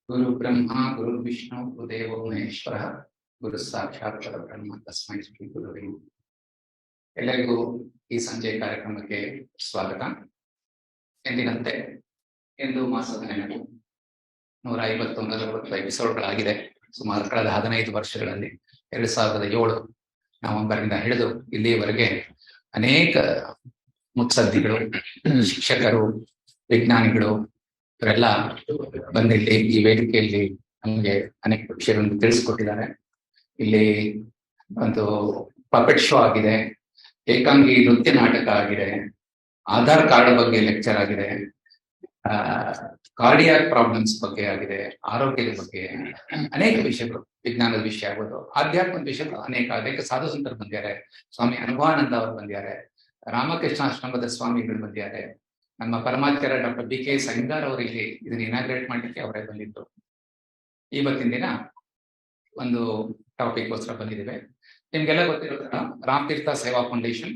ಗುರು ಬ್ರಹ್ಮ ಗುರು ವಿಷ್ಣು ಗುರುದೇವೋ ಮಹೇಶ್ವರ ಗುರು ಸಾಕ್ಷಾತ್ ಪರಬ್ರಹ್ಮ ತಸ್ಮೈ ಶ್ರೀ ಗುರುವೇ. ಎಲ್ಲರಿಗೂ ಈ ಸಂಜೆ ಕಾರ್ಯಕ್ರಮಕ್ಕೆ ಸ್ವಾಗತ. ಎಂದಿನಂತೆ ಎಂದು ಮಾಸದ ನೆನಪು 150-160 ಎಪಿಸೋಡ್ಗಳಾಗಿದೆ. ಸುಮಾರು ಕಳೆದ 15 ವರ್ಷಗಳಲ್ಲಿ 2007 ನವೆಂಬರ್ನಿಂದ ಹಿಡಿದು ಇಲ್ಲಿಯವರೆಗೆ ಅನೇಕ ಮುತ್ಸದ್ದಿಗಳು, ಶಿಕ್ಷಕರು, ವಿಜ್ಞಾನಿಗಳು ಇವರೆಲ್ಲ ಬಂದಿಲ್ಲಿ ಈ ವೇದಿಕೆಯಲ್ಲಿ ನಮಗೆ ಅನೇಕ ವಿಷಯಗಳನ್ನು ತಿಳಿಸಿಕೊಟ್ಟಿದ್ದಾರೆ. ಇಲ್ಲಿ ಒಂದು ಪಪೆಟ್ ಶೋ ಆಗಿದೆ, ಏಕಾಂಗಿ ನೃತ್ಯ ನಾಟಕ ಆಗಿದೆ, ಆಧಾರ್ ಕಾರ್ಡ್ ಬಗ್ಗೆ ಲೆಕ್ಚರ್ ಆಗಿದೆ, ಕಾರ್ಡಿಯಾಕ್ ಪ್ರಾಬ್ಲಮ್ಸ್ ಬಗ್ಗೆ ಆಗಿದೆ, ಆರೋಗ್ಯದ ಬಗ್ಗೆ ಅನೇಕ ವಿಷಯಗಳು, ವಿಜ್ಞಾನದ ವಿಷಯ ಆಗ್ಬೋದು, ಆಧ್ಯಾತ್ಮದ ವಿಷಯಗಳು ಅನೇಕ ಸಾಧು ಸಂತರು ಬಂದಿದ್ದಾರೆ. ಸ್ವಾಮಿ ಅನುಭವಾನಂದ ಅವರು ಬಂದಿದ್ದಾರೆ, ರಾಮಕೃಷ್ಣಾಶ್ರಮದ ಸ್ವಾಮಿಗಳು ಬಂದಿದ್ದಾರೆ, ನಮ್ಮ ಪರಮಾಚಾರ್ಯ ಡಾಕ್ಟರ್ BK ಸಂಗಾರ್ ಅವರು ಇಲ್ಲಿ ಇದನ್ನ ಇನಾಗ್ರೇಟ್ ಮಾಡ್ಲಿಕ್ಕೆ ಅವರೇ ಬಂದಿದ್ದು. ಇವತ್ತಿನ ದಿನ ಒಂದು ಟಾಪಿಕ್ ಗೋಸ್ಕರ ಬಂದಿದ್ದೇವೆ. ನಿಮ್ಗೆಲ್ಲ ಗೊತ್ತಿರೋ ರಾಮತೀರ್ಥ ಸೇವಾ ಫೌಂಡೇಶನ್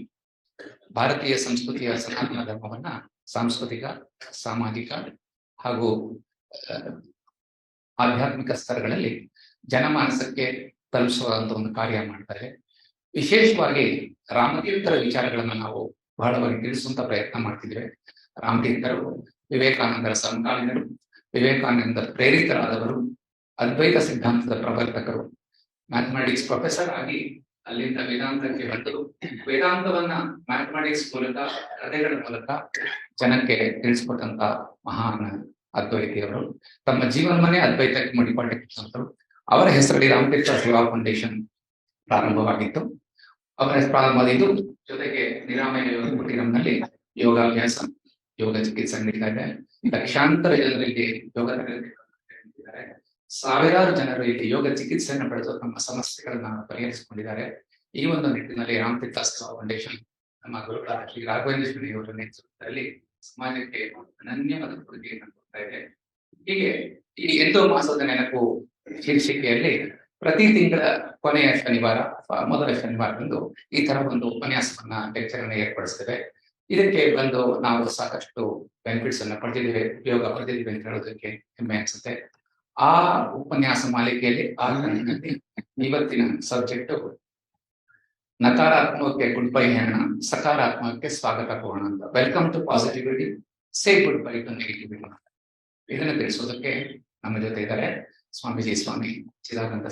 ಭಾರತೀಯ ಸಂಸ್ಕೃತಿಯ ಸನಾತನ ಧರ್ಮವನ್ನ ಸಾಂಸ್ಕೃತಿಕ, ಸಾಮಾಜಿಕ ಹಾಗೂ ಆಧ್ಯಾತ್ಮಿಕ ಸ್ತರಗಳಲ್ಲಿ ಜನಮಾನಸಕ್ಕೆ ತಲುಪಿಸುವಂತ ಒಂದು ಕಾರ್ಯ ಮಾಡ್ತಾರೆ. ವಿಶೇಷವಾಗಿ ರಾಮತೀರ್ಥರ ವಿಚಾರಗಳನ್ನ ನಾವು ಬಹಳವಾಗಿ ತಿಳಿಸುವಂತ ಪ್ರಯತ್ನ ಮಾಡ್ತಿದ್ದೇವೆ. ರಾಮತೀರ್ಥರು ವಿವೇಕಾನಂದರ ಸಮಕಾಲೀನರು, ವಿವೇಕಾನಂದ ಪ್ರೇರಿತರಾದವರು, ಅದ್ವೈತ ಸಿದ್ಧಾಂತದ ಪ್ರವರ್ತಕರು, ಮ್ಯಾಥಮೆಟಿಕ್ಸ್ ಪ್ರೊಫೆಸರ್ ಆಗಿ ಅಲ್ಲಿಂದ ವೇದಾಂತಕ್ಕೆ ಬಂದು ವೇದಾಂತವನ್ನ ಮ್ಯಾಥಮೆಟಿಕ್ಸ್ ಮೂಲಕ, ಕಥೆಗಳ ಮೂಲಕ ಜನಕ್ಕೆ ತಿಳಿಸ್ಕೊಟ್ಟಂತ ಮಹಾನ್ ಅದ್ವೈತಿಯವರು. ತಮ್ಮ ಜೀವನವನ್ನೇ ಅದ್ವೈತಕ್ಕೆ ಮುಡಿಪಾಟಿಟ್ಟಂತರು. ಅವರ ಹೆಸರಲ್ಲಿ ರಾಮತೀರ್ಥ ಸೇವಾ ಫೌಂಡೇಶನ್ ಪ್ರಾರಂಭವಾಗಿತ್ತು. ಅವರ ಪ್ರಾರಂಭವಾಗಿದ್ದು ಜೊತೆಗೆ ನಿರಾಮಯ ಯೋಗಕುಟೀರಂನಲ್ಲಿ ಯೋಗಾಭ್ಯಾಸ, ಯೋಗ ಚಿಕಿತ್ಸೆ ನಡೀತಾ ಇದೆ. ಲಕ್ಷಾಂತರ ಜನರಿಗೆ ಯೋಗ ತರಬೇತಿದ್ದಾರೆ. ಸಾವಿರಾರು ಜನರು ಇಲ್ಲಿ ಯೋಗ ಚಿಕಿತ್ಸೆಯನ್ನು ಪಡೆದು ತಮ್ಮ ಸಮಸ್ಯೆಗಳನ್ನ ಪರಿಹರಿಸಿಕೊಂಡಿದ್ದಾರೆ. ಈ ಒಂದು ನಿಟ್ಟಿನಲ್ಲಿ ರಾಮತೀರ್ಥ ಸೇವಾ ಫೌಂಡೇಶನ್ ನಮ್ಮ ಗುರುಗಳಾದ ಶ್ರೀ ರಾಘವೇಂದ್ರ ಅವರ ನೇತೃತ್ವದಲ್ಲಿ ಸಮಾಜಕ್ಕೆ ಅನನ್ಯವಾದ ಕೊಡುಗೆಯನ್ನು ಕೊಡ್ತಾ ಇದೆ. ಹೀಗೆ ಈ ಎಂದೋ ಮಾಸದ ನೆನಪು ಶೀರ್ಷಿಕೆಯಲ್ಲಿ ಪ್ರತಿ ತಿಂಗಳ ಕೊನೆಯ ಶನಿವಾರ ಅಥವಾ ಮೊದಲ ಶನಿವಾರದಂದು ಈ ತರ ಒಂದು ಉಪನ್ಯಾಸವನ್ನ, ಲೆಕ್ಚರ್ ಅನ್ನು ಏರ್ಪಡಿಸ್ತೇವೆ. ಇದಕ್ಕೆ ಬಂದು ನಾವು ಸಾಕಷ್ಟು ಬೆನಿಫಿಟ್ಸ್ ಅನ್ನ ಪಡೆದಿದ್ದೇವೆ, ಉಪಯೋಗ ಪಡೆದಿದ್ದೇವೆ ಅಂತ ಹೇಳೋದಕ್ಕೆ ಹೆಮ್ಮೆ ಅನ್ಸುತ್ತೆ. ಆ ಉಪನ್ಯಾಸ ಮಾಲಿಕೆಯಲ್ಲಿ ಆ ಕಾರಣದಲ್ಲಿ ಇವತ್ತಿನ ಸಬ್ಜೆಕ್ಟ್ ನಕಾರಾತ್ಮಕಕ್ಕೆ ಗುಡ್ ಬೈ ಹೇಳೋಣ, ಸಕಾರಾತ್ಮಕಕ್ಕೆ ಸ್ವಾಗತ ಕೋಣ ಅಂತ. Welcome to positivity, say good bye to negativity. ಇದನ್ನು ತಿಳಿಸೋದಕ್ಕೆ ನಮ್ಮ ಜೊತೆ ಇದ್ದಾರೆ ಸ್ವಾಮೀಜಿ, ಸ್ವಾಮಿ ಚಿದಾನಂದ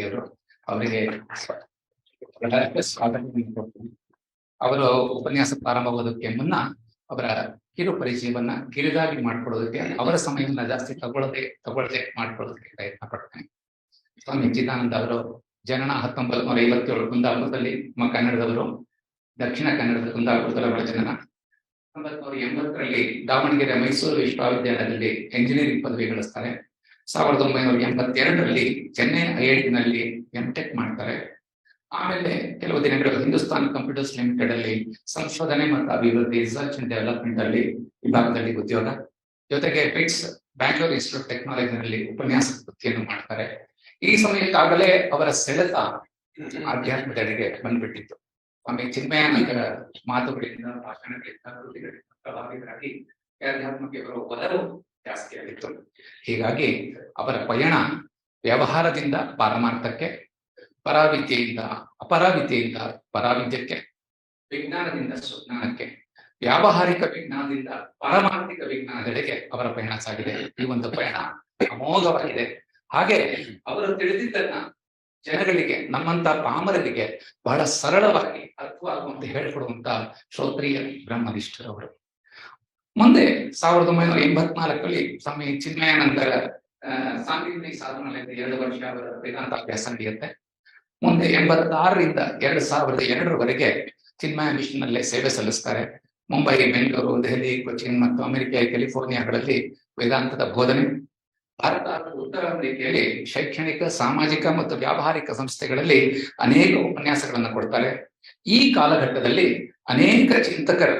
ಅವರು. ಅವರಿಗೆ ಸ್ವಾಗತ. ಅವರು ಉಪನ್ಯಾಸ ಪ್ರಾರಂಭವಾಗೋದಕ್ಕೆ ಮುನ್ನ ಅವರ ಕಿರು ಪರಿಚಯವನ್ನ ಕಿರಿದಾಗಿ ಮಾಡ್ಕೊಳ್ಳೋದಕ್ಕೆ, ಅವರ ಸಮಯವನ್ನ ಜಾಸ್ತಿ ತಗೊಳ್ಳದೆ ಮಾಡ್ಕೊಳ್ಳೋದಕ್ಕೆ ಪ್ರಯತ್ನ ಪಡ್ತೇನೆ. ಸ್ವಾಮಿ ಚಿದಾನಂದ ಅವರು ಜನನ 1957 ಕುಂದಾಪುರದಲ್ಲಿ, ನಮ್ಮ ಕನ್ನಡದವರು. ದಕ್ಷಿಣ ಕನ್ನಡದ ಕುಂದಾಪುರದಲ್ಲಿ ಅವರ ಜನನ. 1980ರಲ್ಲಿ ದಾವಣಗೆರೆ ಮೈಸೂರು ವಿಶ್ವವಿದ್ಯಾಲಯದಲ್ಲಿ ಎಂಜಿನಿಯರಿಂಗ್ ಪದವಿ ಗಳಿಸ್ತಾರೆ. 1982ರಲ್ಲಿ ಚೆನ್ನೈ IIT-ನಲ್ಲಿ MTech ಮಾಡ್ತಾರೆ. ಆಮೇಲೆ ಕೆಲವು ದಿನಗಳು ಹಿಂದೂಸ್ತಾನ್ ಕಂಪ್ಯೂಟರ್ಸ್ ಲಿಮಿಟೆಡ್ ಅಲ್ಲಿ ಸಂಶೋಧನೆ ಮತ್ತು ಅಭಿವೃದ್ಧಿ, ರಿಸರ್ಚ್ ಅಂಡ್ ಡೆವಲಪ್ಮೆಂಟ್ ಅಲ್ಲಿ ವಿಭಾಗದಲ್ಲಿ ಉದ್ಯೋಗ. ಜೊತೆಗೆ ಬಿಟ್ಸ್ ಬ್ಯಾಂಗ್ಳೂರ್ ಇನ್ಸ್ಟಿಟ್ಯೂಟ್ ಟೆಕ್ನಾಲಜಿನಲ್ಲಿ ಉಪನ್ಯಾಸ ವೃತ್ತಿಯನ್ನು ಮಾಡ್ತಾರೆ. ಈ ಸಮಯಕ್ಕಾಗಲೇ ಅವರ ಸೆಳೆತ ಆಧ್ಯಾತ್ಮದೆಡೆಗೆ ಬಂದ್ಬಿಟ್ಟಿತ್ತು. ಸ್ವಾಮಿ ಚಿನ್ಮಯಾನಂದರ ಮಾತುಗಳಿಂದ, ಭಾಷಣಗಳಿಂದ, ಕೃತಿಗಳಿಂದ ಪ್ರಭಾವಿತರಾಗಿ ಆಧ್ಯಾತ್ಮಕ್ಕೆ ಬರುವ ಒಲವು ಜಾಸ್ತಿ ಆಗಿತ್ತು. ಹೀಗಾಗಿ ಅವರ ಪಯಣ ವ್ಯವಹಾರದಿಂದ ಪಾರಮಾರ್ಥಕ್ಕೆ, ಪರಾವಿದ್ಯೆಯಿಂದ ಅಪರಾವಿದ್ಯೆಯಿಂದ ಪರಾವಿದ್ಯಕ್ಕೆ, ವಿಜ್ಞಾನದಿಂದ ಸುಜ್ಞಾನಕ್ಕೆ, ವ್ಯಾವಹಾರಿಕ ವಿಜ್ಞಾನದಿಂದ ಪಾರಮಾರ್ಥಿಕ ವಿಜ್ಞಾನದೆಡೆಗೆ ಅವರ ಪಯಣ ಸಾಗಿದೆ. ಈ ಒಂದು ಪಯಣ ಅಮೋಘವಾಗಿದೆ. ಹಾಗೆ ಅವರು ತಿಳಿದಿದ್ದನ್ನ ಜನಗಳಿಗೆ, ನಮ್ಮಂತ ಪಾಮರರಿಗೆ ಬಹಳ ಸರಳವಾಗಿ ಅರ್ಥವಾಗುವಂತೆ ಹೇಳಿಕೊಡುವಂತ ಶ್ರೋತ್ರಿಯ ಬ್ರಹ್ಮನಿಷ್ಠರವರು. ಮುಂದೆ 1984ರಲ್ಲಿ ಸ್ವಾಮಿ ಚಿನ್ಮಯಾನಂದರ ಸಾಂಗೀತಿಕ ಸಾಧನಾಲಯದ 2 ವರ್ಷ ಅವರ ವೇದಾಂತ ಅಭ್ಯಾಸ ನಡೆಯುತ್ತೆ. ಮುಂದೆ 86ರಿಂದ 2002ರವರೆಗೆ ಚಿನ್ಮಯ ಮಿಷನ್ನಲ್ಲೇ ಸೇವೆ ಸಲ್ಲಿಸ್ತಾರೆ. ಮುಂಬೈ, ಬೆಂಗಳೂರು, ದೆಹಲಿ, ಕೊಚ್ಚಿನ್ ಮತ್ತು ಅಮೆರಿಕ, ಕ್ಯಾಲಿಫೋರ್ನಿಯಾಗಳಲ್ಲಿ ವೇದಾಂತದ ಬೋಧನೆ. ಭಾರತ ಹಾಗೂ ಉತ್ತರ ಅಮೆರಿಕೆಯಲ್ಲಿ ಶೈಕ್ಷಣಿಕ, ಸಾಮಾಜಿಕ ಮತ್ತು ವ್ಯಾವಹಾರಿಕ ಸಂಸ್ಥೆಗಳಲ್ಲಿ ಅನೇಕ ಉಪನ್ಯಾಸಗಳನ್ನು ಕೊಡ್ತಾರೆ. ಈ ಕಾಲಘಟ್ಟದಲ್ಲಿ ಅನೇಕ ಚಿಂತಕರ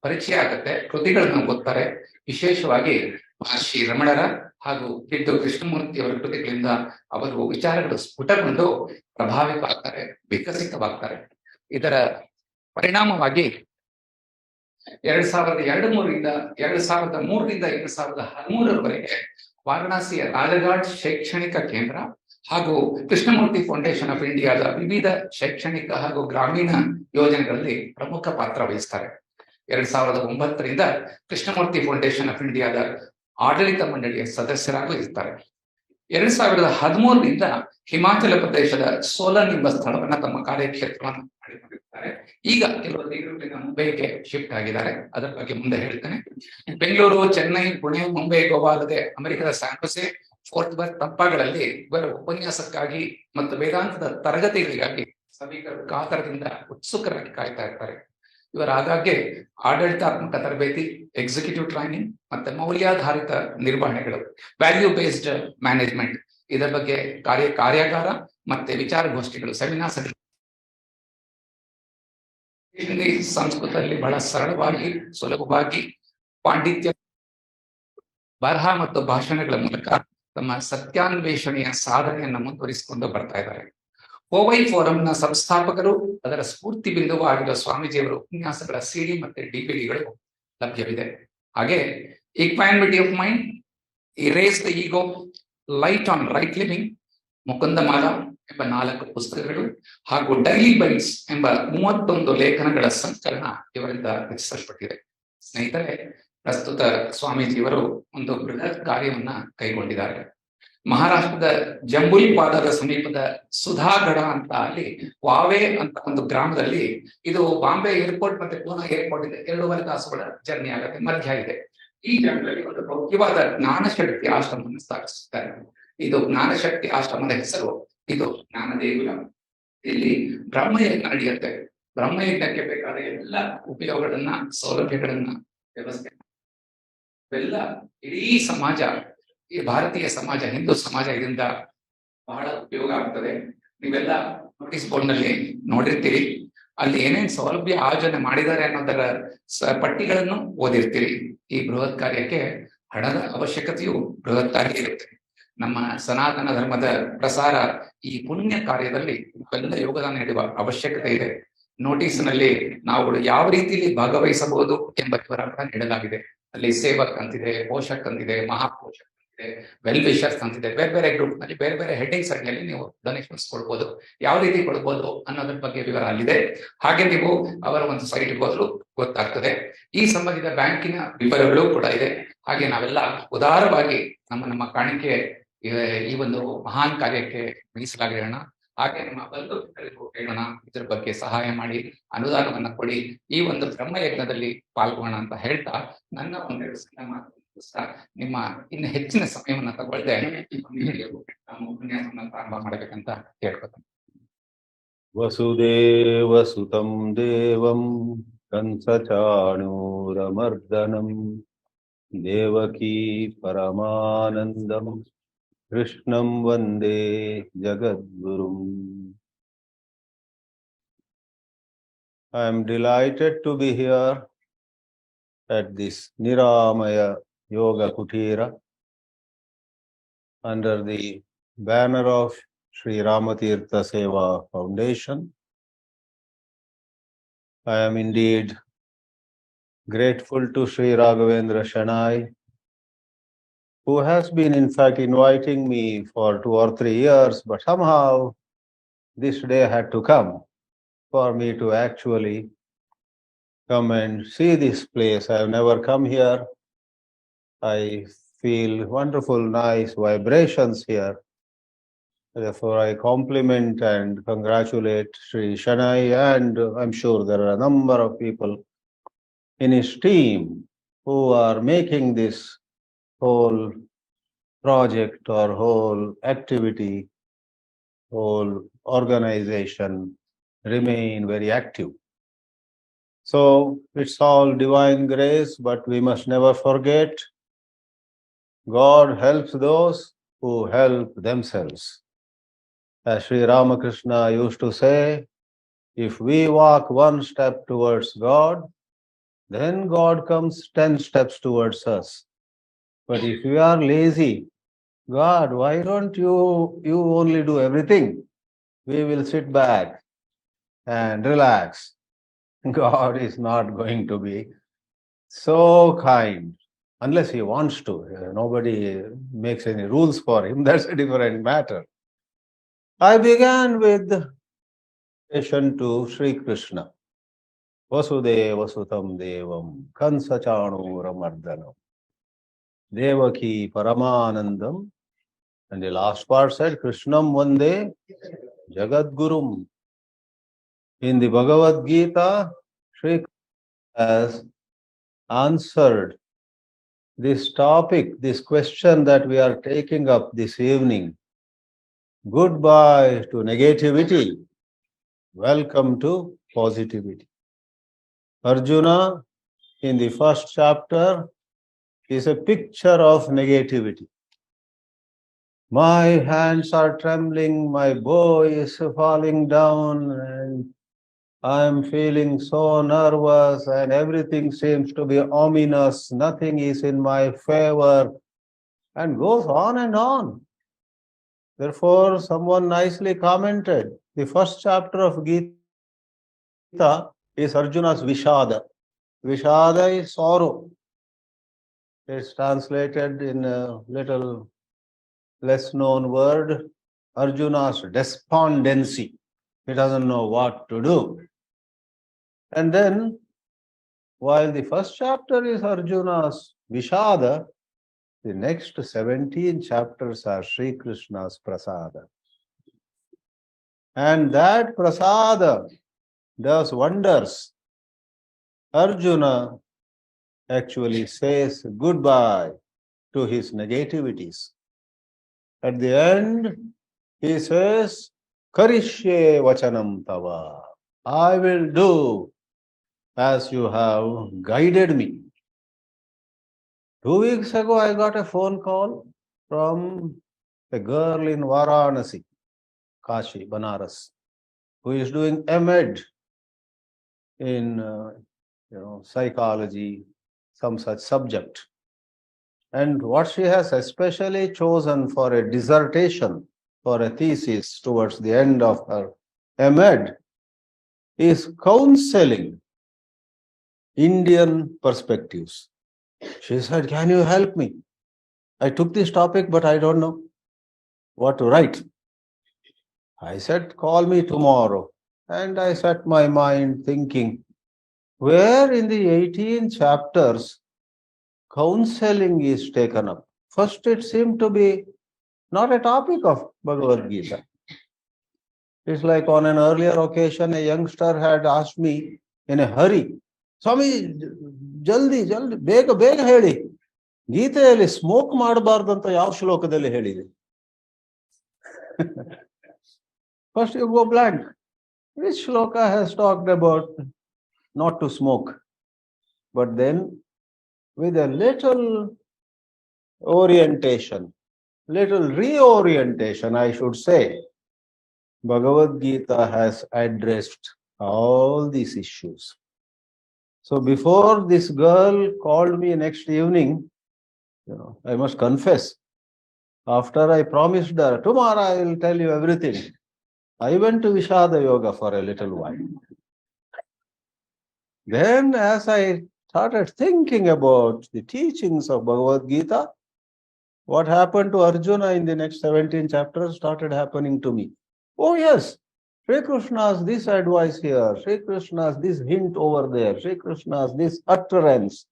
ಪರಿಚಯ ಆಗುತ್ತೆ, ಕೃತಿಗಳನ್ನು ಓದ್ತಾರೆ. ವಿಶೇಷವಾಗಿ ಮಹರ್ಷಿ ರಮಣರ ಹಾಗೂ ಕಿಡ್ಡು ಕೃಷ್ಣಮೂರ್ತಿ ಅವರ ಕೃತಿಗಳಿಂದ ಅವರು ವಿಚಾರಗಳು ಸ್ಫುಟಗೊಂಡು ಪ್ರಭಾವಿತವಾಗ್ತಾರೆ, ವಿಕಸಿತವಾಗ್ತಾರೆ. ಇದರ ಪರಿಣಾಮವಾಗಿ 2003ರಿಂದ 2013ರವರೆಗೆ ವಾರಣಾಸಿಯ ರಾಜಘಾಟ್ ಶೈಕ್ಷಣಿಕ ಕೇಂದ್ರ ಹಾಗೂ ಕೃಷ್ಣಮೂರ್ತಿ ಫೌಂಡೇಶನ್ ಆಫ್ ಇಂಡಿಯಾದ ವಿವಿಧ ಶೈಕ್ಷಣಿಕ ಹಾಗೂ ಗ್ರಾಮೀಣ ಯೋಜನೆಗಳಲ್ಲಿ ಪ್ರಮುಖ ಪಾತ್ರ ವಹಿಸ್ತಾರೆ. 2009ರಿಂದ ಕೃಷ್ಣಮೂರ್ತಿ ಫೌಂಡೇಶನ್ ಆಫ್ ಇಂಡಿಯಾದ ಆಡಳಿತ ಮಂಡಳಿಯ ಸದಸ್ಯರಾಗೂ ಇರ್ತಾರೆ. 2013ರಿಂದ ಹಿಮಾಚಲ ಪ್ರದೇಶದ ಸೋಲನ್ ಎಂಬ ಸ್ಥಳವನ್ನ ತಮ್ಮ ಕಾರ್ಯಕ್ಷೇತ್ರವನ್ನು ಮಾಡಿಕೊಂಡಿರ್ತಾರೆ. ಈಗ ಕೆಲವು ತಿಂಗಳಿಂದ ಮುಂಬೈಗೆ ಶಿಫ್ಟ್ ಆಗಿದ್ದಾರೆ. ಅದರ ಬಗ್ಗೆ ಮುಂದೆ ಹೇಳ್ತೇನೆ. ಬೆಂಗಳೂರು, ಚೆನ್ನೈ, ಪುಣೆ, ಮುಂಬೈ, ಗೋವಾ ಅಲ್ಲದೆ ಅಮೆರಿಕದ ಸ್ಯಾನ್ಜೋಸೆ, ಫೋರ್ಟ್ ವರ್ತ್ ತಂಪಾಗಳಲ್ಲಿ ಇವರ ಉಪನ್ಯಾಸಕ್ಕಾಗಿ ಮತ್ತು ವೇದಾಂತದ ತರಗತಿಗಳಿಗಾಗಿ ಸಭಿಕರು ಕಾತರದಿಂದ ಉತ್ಸುಕರಾಗಿ ಕಾಯ್ತಾ ಇರ್ತಾರೆ. ಇವರ ಆಗಾಗ್ಗೆ ಆಡಳಿತಾತ್ಮಕ ತರಬೇತಿ, ಎಕ್ಸಿಕ್ಯೂಟಿವ್ ಟ್ರೈನಿಂಗ್ ಮತ್ತೆ ಮೌಲ್ಯಾಧಾರಿತ ನಿರ್ವಹಣೆಗಳು, ವ್ಯಾಲ್ಯೂ ಬೇಸ್ಡ್ ಮ್ಯಾನೇಜ್ಮೆಂಟ್, ಇದರ ಬಗ್ಗೆ ಕಾರ್ಯಾಗಾರ ಮತ್ತೆ ವಿಚಾರಗೋಷ್ಠಿಗಳು, ಸೆಮಿನಾರ್ಸ್ ಸಂಸ್ಕೃತದಲ್ಲಿ ಬಹಳ ಸರಳವಾಗಿ, ಸುಲಭವಾಗಿ, ಪಾಂಡಿತ್ಯ, ಬರಹ ಮತ್ತು ಭಾಷಣಗಳ ಮೂಲಕ ತಮ್ಮ ಸತ್ಯಾನ್ವೇಷಣೆಯ ಸಾಧನೆಯನ್ನು ಮುಂದುವರಿಸಿಕೊಂಡು ಬರ್ತಾ ಇದ್ದಾರೆ. ಓವೈ ಫೋರಂನ ಸಂಸ್ಥಾಪಕರು, ಅದರ ಸ್ಫೂರ್ತಿ ಬಿಂದುವಾಗಿರುವ ಸ್ವಾಮೀಜಿಯವರ ಉಪನ್ಯಾಸಗಳ ಸಿಡಿ ಮತ್ತೆ ಡಿವಿಡಿಗಳು ಲಭ್ಯವಿದೆ. ಹಾಗೆ equanimity of mind, erase the ego, light on right living, Mukundamala ಎಂಬ 4 ಪುಸ್ತಕಗಳು ಹಾಗೂ ಡೈಲಿ ಬೈಟ್ಸ್ ಎಂಬ 31 ಲೇಖನಗಳ ಸಂಕಲನ ಇವರಿಂದ ರಚಿಸಲ್ಪಟ್ಟಿದೆ. ಸ್ನೇಹಿತರೆ, ಪ್ರಸ್ತುತ ಸ್ವಾಮೀಜಿಯವರು ಒಂದು ಬೃಹತ್ ಕಾರ್ಯವನ್ನ ಕೈಗೊಂಡಿದ್ದಾರೆ. ಮಹಾರಾಷ್ಟ್ರದ ಜಂಬುಲ್ ಪಾದದ ಸಮೀಪದ ಸುಧಾಗಢ ಅಂತ ಅಲ್ಲಿ ವಾವೆ ಅಂತ ಒಂದು ಗ್ರಾಮದಲ್ಲಿ, ಇದು ಬಾಂಬೆ ಏರ್ಪೋರ್ಟ್ ಮತ್ತೆ ಪೂನಾ ಏರ್ಪೋರ್ಟ್ ಇದೆ, 2.5 ತಾಸುಗಳ ಜರ್ನಿ ಆಗುತ್ತೆ, ಮಧ್ಯ ಇದೆ. ಈ ಜಾಗದಲ್ಲಿ ಒಂದು ಭವ್ಯವಾದ ಜ್ಞಾನಶಕ್ತಿ ಆಶ್ರಮವನ್ನು ಸ್ಥಾಪಿಸುತ್ತಾರೆ. ಇದು ಜ್ಞಾನಶಕ್ತಿ ಆಶ್ರಮದ ಹೆಸರು. ಇದು ಜ್ಞಾನದೇಗುಲ. ಇಲ್ಲಿ ಬ್ರಹ್ಮಯಜ್ಞ ನಡೆಯುತ್ತೆ. ಬ್ರಹ್ಮಯಜ್ಞಕ್ಕೆ ಬೇಕಾದ ಎಲ್ಲ ಉಪಯೋಗಗಳನ್ನ, ಸೌಲಭ್ಯಗಳನ್ನ ವ್ಯವಸ್ಥೆ ಇವೆಲ್ಲ ಇಡೀ ಸಮಾಜ, ಈ ಭಾರತೀಯ ಸಮಾಜ, ಹಿಂದೂ ಸಮಾಜ ಇದರಿಂದ ಬಹಳ ಉಪಯೋಗ ಆಗ್ತದೆ. ನೀವೆಲ್ಲ ನೋಟಿಸ್ ಬೋರ್ಡ್ ನಲ್ಲಿ ನೋಡಿರ್ತೀರಿ. ಅಲ್ಲಿ ಏನೇನ್ ಸೌಲಭ್ಯ ಆಯೋಜನೆ ಮಾಡಿದ್ದಾರೆ ಅನ್ನೋದರ ಪಟ್ಟಿಗಳನ್ನು ಓದಿರ್ತೀರಿ. ಈ ಬೃಹತ್ ಕಾರ್ಯಕ್ಕೆ ಹಣದ ಅವಶ್ಯಕತೆಯು ಬೃಹತ್ತಾಗಿ ಇರುತ್ತೆ. ನಮ್ಮ ಸನಾತನ ಧರ್ಮದ ಪ್ರಸಾರ, ಈ ಪುಣ್ಯ ಕಾರ್ಯದಲ್ಲಿ ಎಲ್ಲ ಯೋಗದಾನ ನೀಡುವ ಅವಶ್ಯಕತೆ ಇದೆ. ನೋಟಿಸ್ ನಲ್ಲಿ ನಾವುಗಳು ಯಾವ ರೀತಿಯಲ್ಲಿ ಭಾಗವಹಿಸಬಹುದು ಎಂಬ ವಿವರ ನೀಡಲಾಗಿದೆ. ಅಲ್ಲಿ ಸೇವಕ್ ಅಂತಿದೆ, ಪೋಷಕ್ ಅಂತಿದೆ, ಮಹಾಪೋಷಕ್ ಅಂತಿದೆ, ವೆಲ್ ವಿಷರ್ಸ್ ಅಂತಿದೆ. ಬೇರೆ ಬೇರೆ ಗ್ರೂಪ್ ನಲ್ಲಿ ಬೇರೆ ಬೇರೆ ಹೆಡ್ಡಿಂಗ್ಸ್ ಅಡಿಯಲ್ಲಿ ನೀವು ಡೊನೇಷನ್ಸ್ ಕೊಡ್ಬೋದು. ಯಾವ ರೀತಿ ಕೊಡ್ಬೋದು ಅನ್ನೋದ್ರ ಬಗ್ಗೆ ವಿವರ ಅಲ್ಲಿದೆ. ಹಾಗೆ ನೀವು ಅವರ ಒಂದು ಸೈಟ್ ಹೋದ್ರು ಗೊತ್ತಾಗ್ತದೆ. ಈ ಸಂಬಂಧಿತ ಬ್ಯಾಂಕಿನ ವಿವರಗಳು ಕೂಡ ಇದೆ. ಹಾಗೆ ನಾವೆಲ್ಲ ಉದಾರವಾಗಿ ನಮ್ಮ ಕಾಣಿಕೆ ಈ ಒಂದು ಮಹಾನ್ ಕಾರ್ಯಕ್ಕೆ ಮೀಸಲಾಗಿರೋಣ. ಹಾಗೆ ನಿಮ್ಮ ಬಂಧುಗಳಿಗೂ ಹೇಳೋಣ, ಇದ್ರ ಬಗ್ಗೆ ಸಹಾಯ ಮಾಡಿ, ಅನುದಾನವನ್ನ ಕೊಡಿ, ಈ ಒಂದು ಬ್ರಹ್ಮಯಜ್ಞದಲ್ಲಿ ಪಾಲ್ಗೋಣ ಅಂತ ಹೇಳ್ತಾ ನನ್ನ ಒಂದೆರಡು ಸಣ್ಣ ಮಾತು ನಿಮ್ಮ ಇನ್ನು ಹೆಚ್ಚಿನ ಸಮಯವನ್ನ ತಗೊಳ್ದೆ ನಮ್ಮ ಉಪನ್ಯಾಸವನ್ನ ಪ್ರಾರಂಭ ಮಾಡಬೇಕಂತ ಕೇಳ್ಕೊತೀನಿ. ವಸುದೇವ ಸುತಂ ದೇವಂ ಕಂಸಚಾಣೂರಮರ್ದನಂ ದೇವಕೀ ಪರಮಾನಂದಂ ಕೃಷ್ಣಂ Vande ಜಗದ್ಗುರುಂ. I am delighted to be here at this Niramaya Yogakuteeram under the banner of Sri Ramatheertha Seva Foundation. I am indeed grateful to Sri Raghavendra Shanai, who has been in fact inviting me for 2 or 3 years, but somehow this day had to come for me to actually come and see this place. I have never come here. I feel wonderful, nice vibrations here. Therefore, I compliment and congratulate Sri Shanai, and I'm sure there are a number of people in his team who are making this whole project or whole activity, whole organization remain very active. So it's all divine grace, but we must never forget God helps those who help themselves. As Sri Ramakrishna used to say, if we walk 1 step towards God, then God comes 10 steps towards us. But if we are lazy, God, why don't you only do everything? We will sit back and relax. God is not going to be so kind unless he wants to. Nobody makes any rules for him. That's a different matter. I began with question to Sri Krishna. Vasudeva Sutam Devam Kansachanuramardanam Devaki Paramanandam. And the last part said, Krishnam Vande Jagadgurum. In the Bhagavad Gita, Sri Krishna has answered this topic, this question that we are taking up this evening. Goodbye to negativity. Welcome to positivity. Arjuna, in the first chapter, is a picture of negativity. My hands are trembling, my bow is falling down, and I am feeling so nervous, and everything seems to be ominous, nothing is in my favor, and goes on and on. Therefore, someone nicely commented, the first chapter of Gita is Arjuna's Vishada. Vishada is sorrow. It's translated in a little less known word, Arjuna's despondency. He doesn't know what to do. And then, while the first chapter is Arjuna's Vishada, the next 17 chapters are Sri Krishna's Prasada. And that Prasada does wonders. Arjuna actually says goodbye to his negativities. At the end, he says, Karishye vachanam tava. I will do as you have guided me. 2 weeks ago, I got a phone call from a girl in Varanasi, Kashi, Banaras, who is doing M.Ed in psychology, some such subject. And what she has especially chosen for a dissertation, for a thesis towards the end of her M.Ed, is counseling Indian perspectives. She said, can you help me? I took this topic, but I don't know what to write. I said, call me tomorrow. And I set my mind thinking, where in the 18 chapters counseling is taken up? First, it seemed to be not a topic of Bhagavad Gita. It's like on an earlier occasion, a youngster had asked me in a hurry, Swami, jaldi, bega heli. ಗೀತೆಯಲ್ಲಿ smoke ಮಾಡಬಾರ್ದಂತ ಯಾವ ಶ್ಲೋಕದಲ್ಲಿ ಹೇಳಿದೆ? First you go blank. Which shloka has talked about not to smoke? But then with a little orientation, little reorientation, I should say, Bhagavad Gita has addressed all these issues. So before this girl called me next evening, I must confess, after I promised her, tomorrow I will tell you everything, I went to Vishada Yoga for a little while. Then as I started thinking about the teachings of Bhagavad Gita, what happened to Arjuna in the next 17 chapters started happening to me. Oh yes, Sri Krishna's this advice here, Sri Krishna's this hint over there, Sri Krishna's this utterance,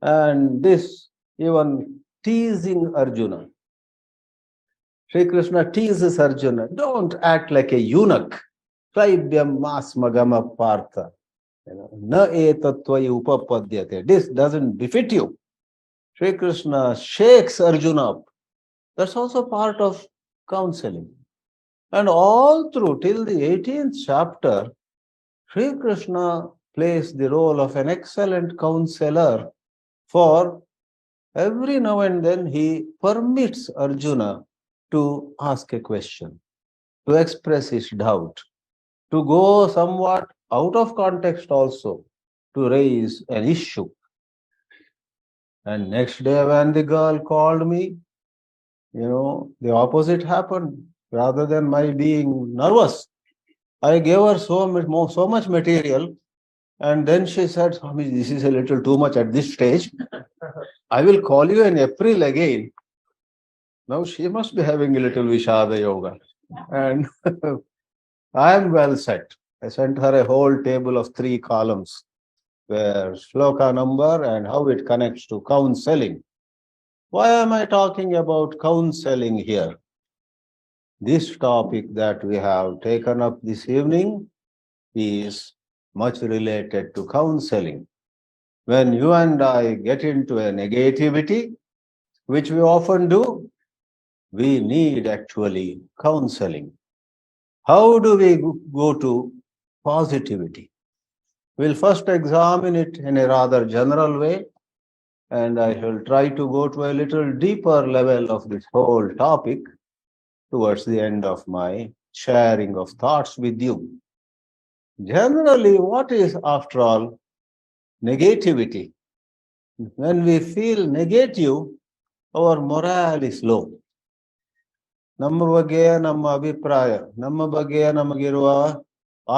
and this even teasing Arjuna. Sri Krishna teases Arjuna, don't act like a eunuch. Traibyam masmagama partha. Na etatvai upapadyate. This doesn't befit you. Sri Krishna shakes Arjuna up. That's also part of counseling. And all through, till the 18th chapter, Sri Krishna plays the role of an excellent counselor, for every now and then he permits Arjuna to ask a question, to express his doubt, to go somewhat out of context also, to raise an issue. And next day when the girl called me, the opposite happened. Rather than my being nervous, I gave her so much material, and then she said, Swami, this is a little too much at this stage. I will call you in April again. Now she must be having a little Vishada yoga. And I am well set. I sent her a whole table of 3 columns where shloka number and how it connects to counseling. Why am I talking about counseling here? This topic that we have taken up this evening is much related to counseling. When you and I get into a negativity, which we often do, we need actually counseling. How do we go to positivity? We'll first examine it in a rather general way, and I shall try to go to a little deeper level of this whole topic towards the end of my sharing of thoughts with you. Generally, what is, after all, negativity? When we feel negative, our morale is low. ನಮ್ಮ ಬಗ್ಗೆಯ ನಮ್ಮ ಅಭಿಪ್ರಾಯ, ನಮ್ಮ ಬಗ್ಗೆಯ ನಮಗಿರುವ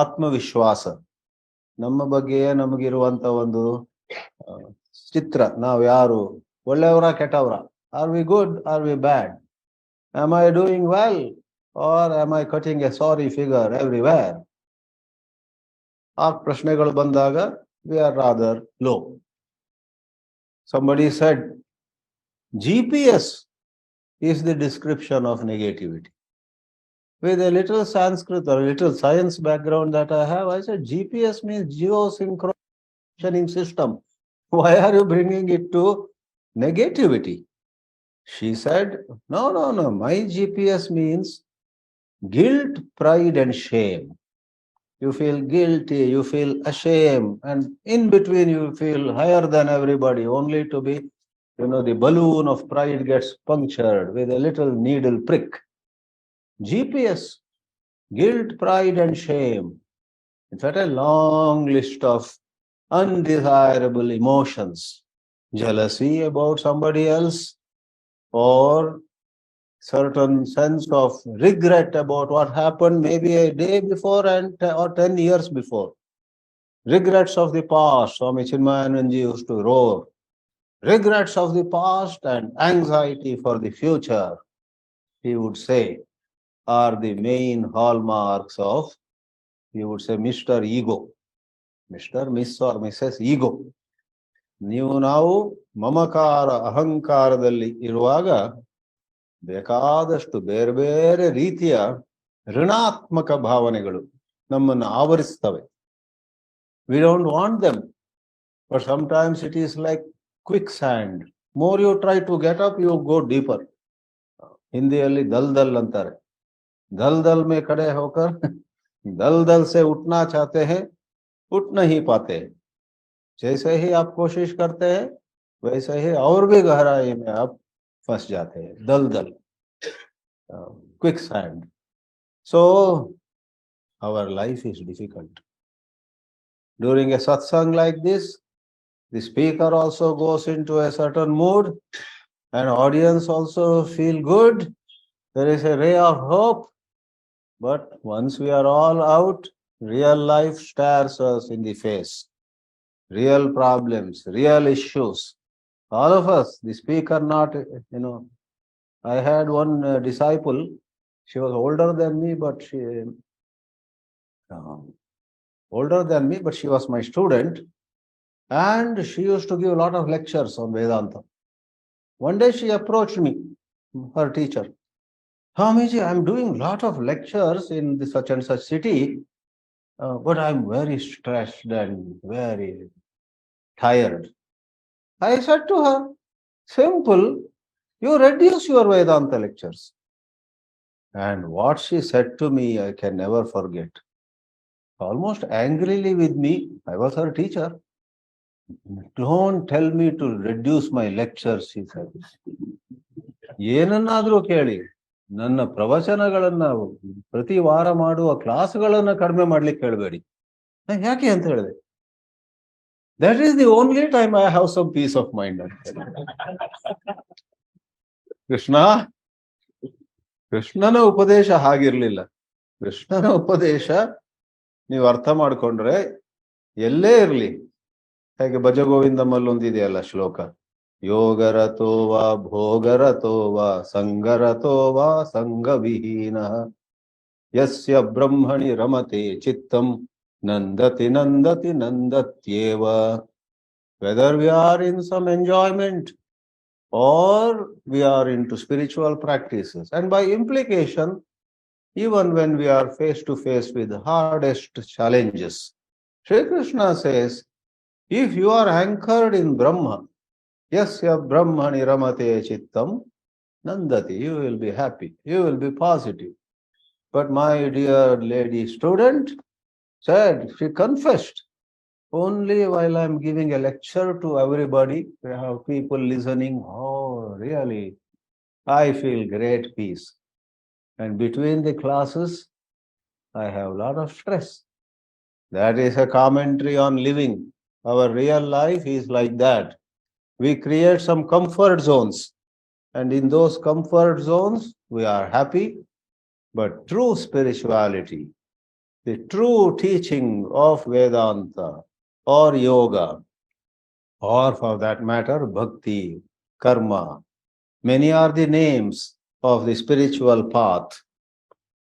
ಆತ್ಮವಿಶ್ವಾಸ, ನಮ್ಮ ಬಗ್ಗೆಯ ನಮಗಿರುವಂತ ಒಂದು ಚಿತ್ರ, ನಾವು ಯಾರು, ಒಳ್ಳೆಯವರ ಕೆಟ್ಟವರ, are we good, are we bad, am I doing well or am I cutting a sorry figure everywhere? ಆ ಪ್ರಶ್ನೆಗಳು ಬಂದಾಗ we are rather low. Somebody said GPS is the description of negativity. With a little Sanskrit or a little science background that I have, I said GPS means geosynchronizing system. Why are you bringing it to negativity? She said, no, my GPS means guilt, pride and shame. You feel guilty, you feel ashamed, and in between you feel higher than everybody, only to be, the balloon of pride gets punctured with a little needle prick. GPS, guilt, pride and shame. In fact, a long list of undesirable emotions. Jealousy about somebody else, or certain sense of regret about what happened maybe a day before or 10 years before. Regrets of the past, Swami Chidanandaji used to roar. Regrets of the past and anxiety for the future, he would say, are the main hallmarks of, he would say, Mr. Ego. Mr., Miss or Mrs. Ego. ನಾವು ಮಮಕಾರ ಅಹಂಕಾರದಲ್ಲಿ ಇರುವಾಗ ಬೇಕಾದಷ್ಟು ಬೇರೆ ಬೇರೆ ರೀತಿಯ ಋಣಾತ್ಮಕ ಭಾವನೆಗಳು ನಮ್ಮನ್ನು ಆವರಿಸ್ತವೆ. We don't want them, but sometimes it is like quicksand. More you try to get up, you go deeper. ಹಿಂದಿಯಲ್ಲಿ ದಲ್ದಲ್ ಅಂತಾರೆ. दलदल में खड़े होकर दलदल से उठना चाहते हैं, उठ नहीं पाते. जैसे ही आप कोशिश करते हैं वैसे ही और भी गहराई में आप फंस जाते हैं. दलदल, quicksand. So our life is difficult. During a satsang like this, the speaker also goes into a certain mood, and audience also feel good. There is a ray of hope. But once we are all out, real life stares us in the face. Real problems, real issues. All of us, the speaker not, I had one disciple, she was older than me, but she was my student, and she used to give a lot of lectures on Vedanta. One day she approached me, her teacher. Swamiji, I'm doing a lot of lectures in the such and such city, but I'm very stressed and very tired. I said to her, simple, you reduce your Vedanta lectures. And what she said to me, I can never forget. Almost angrily with me, I was her teacher. Don't tell me to reduce my lectures, she said. ಏನನ್ನಾದರೂ ಕೇಳಿ, ನನ್ನ ಪ್ರವಚನಗಳನ್ನ ಪ್ರತಿ ವಾರ ಮಾಡುವ ಕ್ಲಾಸ್ಗಳನ್ನ ಕಡಿಮೆ ಮಾಡ್ಲಿಕ್ಕೆ ಹೇಳಬೇಡಿ. ಯಾಕೆ ಅಂತ ಹೇಳಿದೆ, that is the only time I have some peace of mind ಅಂತ. ಕೃಷ್ಣನ ಉಪದೇಶ ಹಾಗಿರ್ಲಿಲ್ಲ. ಕೃಷ್ಣನ ಉಪದೇಶ ನೀವು ಅರ್ಥ ಮಾಡ್ಕೊಂಡ್ರೆ ಎಲ್ಲೇ ಇರ್ಲಿ, ಹೇಗೆ ಭಜಗೋವಿಂದಮಲ್ಲೊಂದಿದೆಯಲ್ಲ ಶ್ಲೋಕ, Yogarato va bhogarato va sangarato va sangavihina yasya brahmani ramate chittam nandati nandati nandatyeva. Whether we are in some enjoyment or we are into spiritual practices, and by implication, even when we are face to face with the hardest challenges, Sri Krishna says, if you are anchored in Brahma, yasya brahmani ramate chittam nandati, you will be happy, you will be positive. But my dear lady student said, she confessed, only while I'm giving a lecture to everybody, we have people listening, oh, really, I feel great peace. And between the classes, I have a lot of stress. That is a commentary on living. Our real life is like that. We create some comfort zones, and in those comfort zones, we are happy. But true spirituality, the true teaching of Vedanta or yoga, or for that matter, bhakti, karma, many are the names of the spiritual path.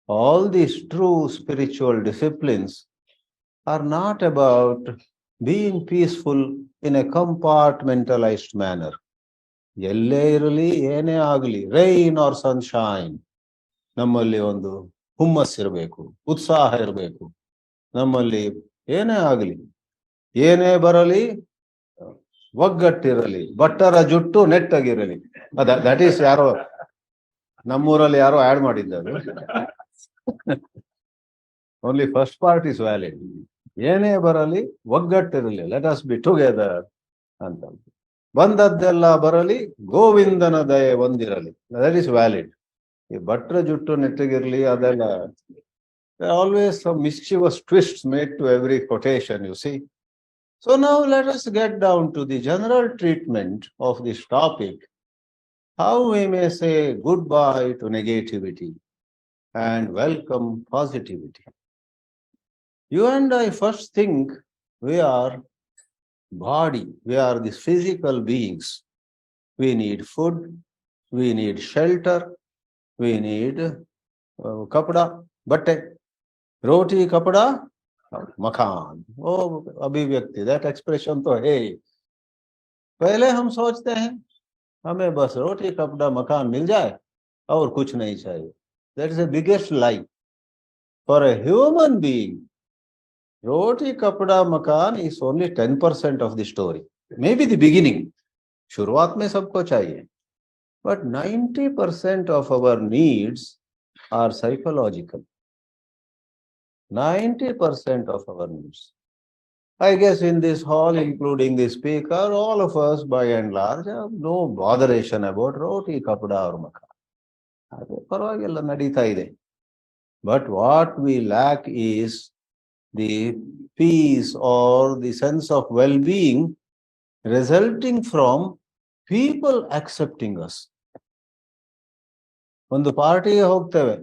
All these true spiritual disciplines are not about being peaceful in a compartmentalized manner. ಎಲ್ಲೇ ಇರಲಿ ಏನೇ ಆಗಲಿ, rain R sunshine, ನಮ್ಮಲ್ಲಿ ಒಂದು ಹುಮ್ಮಸ್ಸಿರಬೇಕು, ಉತ್ಸಾಹ ಇರಬೇಕು. ನಮ್ಮಲ್ಲಿ ಏನೇ ಆಗಲಿ, ಏನೇ ಬರಲಿ, ಒಗ್ಗಟ್ಟಿರಲಿ, ಬಟ್ಟರ ಜುಟ್ಟು ನೆಟ್ಟಗಿರಲಿ. ದಟ್ ಈಸ್ ಯಾರೋ ನಮ್ಮೂರಲ್ಲಿ ಯಾರೋ ಆಡ್ ಮಾಡಿದ್ದಾರೆ. Only first part is valid. ಏನೇ ಬರಲಿ ಒಗ್ಗಟ್ಟಿರಲಿ, ಲೆಟ್ ಅಸ್ ಬಿ ಟುಗೆದರ್ ಅಂತ. ಬಂದದ್ದೆಲ್ಲ ಬರಲಿ, ಗೋವಿಂದನ ದಯೆ ಒಂದಿರಲಿ, ದಟ್ ಇಸ್ ವ್ಯಾಲಿಡ್. ಈ ಭಟ್ರ ಜುಟ್ಟು ನೆಟ್ಟಗಿರ್ಲಿ ಅದೆಲ್ಲ, always some mischievous twists made to every quotation, you see. So now let us get down to the general treatment of this topic, how we may say goodbye to negativity and welcome positivity. You and I first think we are body, we are these physical beings. We need food, we need shelter, we need kapda, batte, roti, kapda, मकान. ओ अभिव्यक्ति, that expression तो है. पहले हम सोचते हैं हमें बस रोटी कपड़ा मकान मिल जाए और कुछ नहीं चाहिए. That is the biggest lie for a human being. Roti kapda makaan is only 10% of the story, may be the beginning. शुरुआत में सबको चाहिए, but 90% of our needs are psychological. 90% of our needs. I guess in this hall, including the speaker, all of us by and large have no botheration about roti, kapda or makan. Parvagilla nadita ide. But what we lack is the peace or the sense of well-being resulting from people accepting us. ಒಂದು ಪಾರ್ಟಿಗೆ ಹೋಗ್ತೇವೆ,